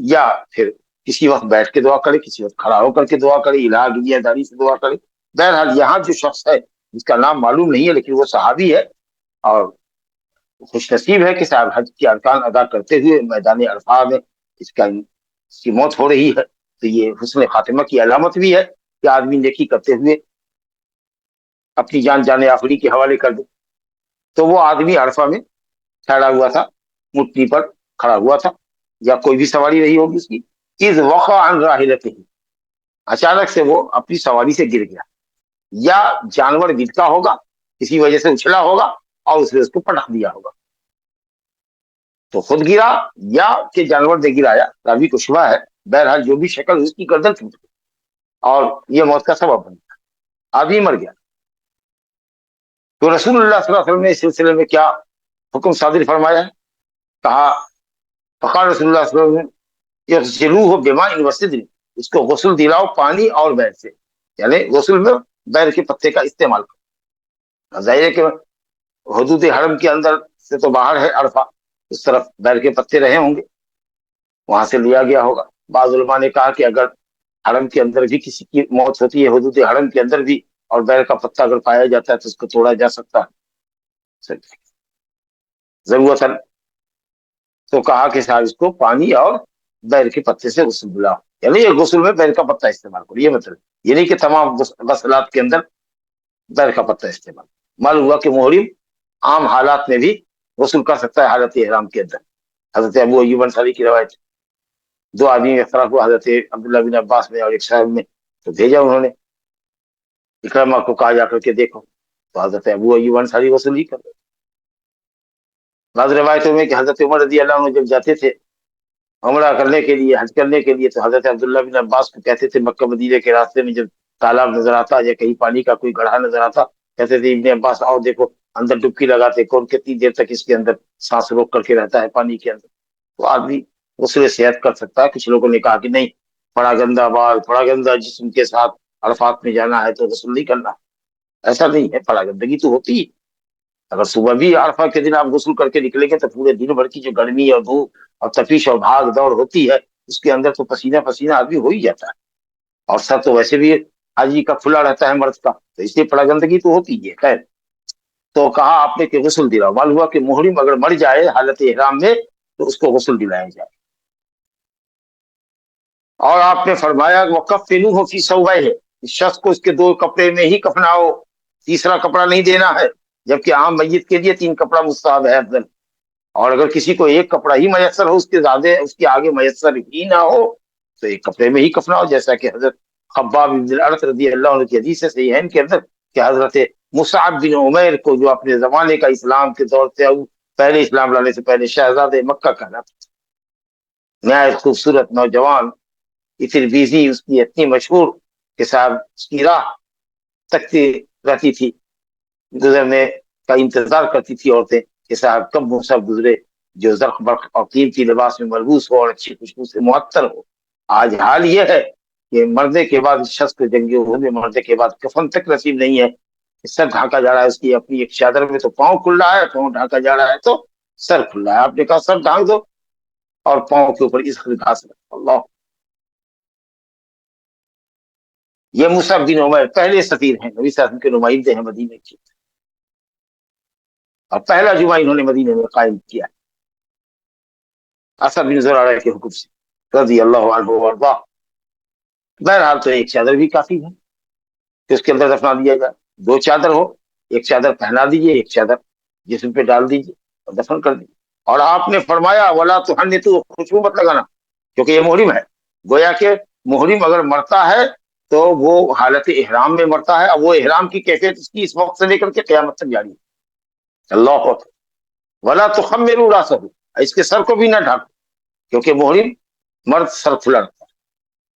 یا پھر کسی وقت بیٹھ کے دعا کرے، کسی وقت کھڑا ہو کر کے دعا کرے، الہ دنیا داری سے دعا کرے. بہرحال یہاں جو شخص ہے جس کا نام معلوم نہیں ہے لیکن وہ صحابی ہے اور خوش نصیب ہے کہ صاحب حج کے ارکان ادا کرتے ہوئے میدان عرفہ میں اس کی موت ہو رہی ہے، تو یہ حسن خاتمہ کی علامت بھی ہے کہ آدمی نیکی کرتے ہوئے اپنی جان جانے آخری کے حوالے کر دے. تو وہ آدمی عرفہ میں ٹھہرا ہوا تھا، اونٹنی پر کھڑا ہوا تھا یا کوئی بھی سواری رہی ہوگی اس کی. اذ وقع عن راحلته، اچانک سے وہ اپنی سواری سے گر گیا، یا جانور گرتا ہوگا کسی وجہ سے اچھلا ہوگا اور اس نے اس کو پٹخ دیا ہوگا. تو خود گرا یا کہ جانور نے گرایا، راوی کو شبہ ہے. بہرحال جو بھی شکل اس کی گردن ٹوٹ گئی اور یہ موت کا سبب بن گیا، آدمی مر گیا. تو رسول اللہ صلی اللہ علیہ وسلم نے اس سلسلے میں کیا حکم صادر فرمایا ہے؟ کہا فقال رسول اللہ صلی اللہ علیہ وسلم یغسلوہ بماء وسدر، اس کو غسل دلاؤ پانی اور بیر سے، یعنی غسل میں بیر کے پتے کا استعمال کرو. ظاہر ہے کہ حدود حرم کے اندر سے تو باہر ہے عرفہ، اس طرف بیر کے پتے رہے ہوں گے، وہاں سے لیا گیا ہوگا. بعض علماء نے کہا کہ اگر حرم کے اندر بھی کسی کی موت ہوتی ہے، حدود حرم کے اندر بھی، اور بیر کا پتا اگر پایا جاتا ہے تو اس کو توڑا جا سکتا ہے ضرورت ہے. تو کہا کہ صاحب اس کو پانی اور بیر کے پتے سے غسل دلاؤ، یعنی یہ غسل میں بیر کا پتا استعمال کرو. یہ مطلب یہ نہیں کہ تمام غسلات کے اندر بیر کا پتا استعمال. معلوم ہوا کہ محرم عام حالات میں بھی غسل کر سکتا ہے حالت احرام کے اندر. حضرت ابو ایوب انصاری کی روایت، دو آدمی میں فرق ہوا، حضرت عبداللہ بن عباس میں اور ایک صاحب میں. تو بھیجا انہوں نے اکرمہ کو، کہا جا کر کے دیکھو، تو حضرت ابو ایوب انصاری غسل ہی کر رہے. بعض روایتوں میں کہ حضرت عمر رضی اللہ عنہ جب جاتے تھے عمرہ کرنے کے لیے، حج کرنے کے لیے، تو حضرت عبداللہ بن عباس کو کہتے تھے مکہ مدینہ کے راستے میں جب تالاب نظر آتا یا کہیں پانی کا کوئی گڑھا نظر آتا، کہتے تھے ابن عباس آؤ دیکھو اندر ڈبکی لگاتے، کون کتنی دیر تک اس کے اندر سانس روک کر کے رہتا ہے پانی کے اندر. تو آدمی غسل صحت کر سکتا ہے. کچھ لوگوں نے کہا کہ نہیں، بڑا گندا بال، بڑا گندا جسم کے ساتھ عرفات میں جانا ہے تو غسل نہیں کرنا. ایسا نہیں ہے، بڑا گندگی تو ہوتی ہے. اگر صبح بھی عرفہ کے دن آپ غسل کر کے نکلیں گے تو پورے دن بھر کی جو گرمی اور دھوپ اور تپش اور بھاگ دوڑ ہوتی ہے اس کے اندر تو پسینہ پسینہ آدمی ہو ہی جاتا ہے. اور سر تو ویسے بھی حاجی کا کھلا رہتا ہے مرد کا، تو اس لیے بڑا گندگی تو ہوتی ہے. خیر، تو کہا آپ نے کہ غسل دلاؤ. معلوم ہوا کہ محرم اگر مر جائے حالت احرام میں تو اس کو غسل دلایا جائے. اور آپ نے فرمایا وَكَفِّنُوهُ فِي ثَوْبَيْهِ، اس شخص کو اس کے دو کپڑے میں ہی کفناؤ، تیسرا کپڑا نہیں دینا ہے. جبکہ عام میت کے لیے 3 کپڑا مستحب ہے افضل. اور اگر کسی کو ایک کپڑا ہی میسر ہو، اس کے زیادہ اس کے آگے میسر ہی نہ ہو، تو ایک کپڑے میں ہی کفناؤ. جیسا کہ حضرت خباب بن الارت رضی اللہ عنہ کی حدیث ہے صحیحین کے اندر کہ حضرت مصعب بن عمیر کو، جو اپنے زمانے کا اسلام کے دور سے پہلے اسلام لانے سے پہلے شہزادہ مکہ کہلاتا تھا، نہایت خوبصورت نوجوان، اتنی بیزی، اس کی اتنی مشہور کہ صاحب اس کی راہ تکتی رہتی تھی، گزرنے کا انتظار کرتی تھی عورتیں کہ صاحب کب مصعب گزرے جو زرق برق اور قیمتی لباس میں ملبوس ہو اور اچھی خوشبو سے معطر ہو. آج حال یہ ہے کہ مرنے کے بعد اس شخص کو جنگی ہونے مرنے کے بعد کفن تک نصیب نہیں ہے. سر ڈھانکا جا رہا ہے اس کی اپنی ایک چادر میں، تو پاؤں کھل رہا ہے، پاؤں ڈھانکا جا رہا ہے تو سر کھل رہا ہے. آپ نے کہا سر ڈھانک دو اور پاؤں کے اوپر اس گھاس رکھو. اللہ، یہ مصعب بن عمیر پہلے سفیر ہیں، نبی صلی اللہ علیہ وسلم کے نمائندے ہیں مدینے کے، اور پہلا جمعہ انہوں نے مدینے میں قائم کیا اسد بن زرارہ کے حکم سے رضی اللہ عنہ وارضاہ. بہرحال تو ایک چادر بھی کافی ہے کہ اس کے اندر دفنا دیا جائے. 2 چادر ہو، ایک چادر پہنا دیجیے، ایک چادر جسم پہ ڈال دیجیے اور دفن کر دیجیے. اور آپ نے فرمایا ولا تحنتوا، خوشبو مت لگانا، کیونکہ یہ محرم ہے. گویا کہ محرم اگر مرتا ہے تو وہ حالت احرام میں مرتا ہے، اور وہ احرام کی کیفیت اس کی اس وقت سے لے کر کے قیامت تک جاری ہے. اللہ اکبر. ولا تخمروا راسہ، اس کے سر کو بھی نہ ڈھانکو، کیونکہ محرم مرد سر کھلا رکھتا ہے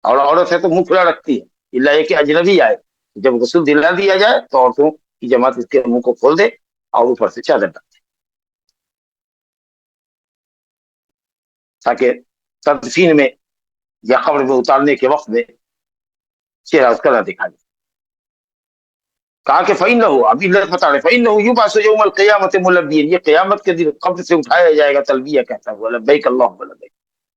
اور عورت ہے تو منہ کھلا رکھتی ہے، الا یہ کہ اجنبی آئے. جب غسل دلا دیا جائے تو عورتوں کی جماعت اس کے منہ کو کھول دے اور اوپر سے چادر ڈال دے، تاکہ تدفین میں یا قبر میں اتارنے کے وقت میں چہرہ اس کا نہ دکھا دے. کہا کہ فإنه، ابھی لفظ بتا رہے، فإنه يبعث يوم القيامة ملبيا، یہ قیامت کے دن قبر سے اٹھایا جائے گا تلبیہ کہتا ہوا لبیک اللہم لبیک.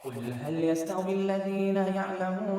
قل هل يستوي الذين يعلمون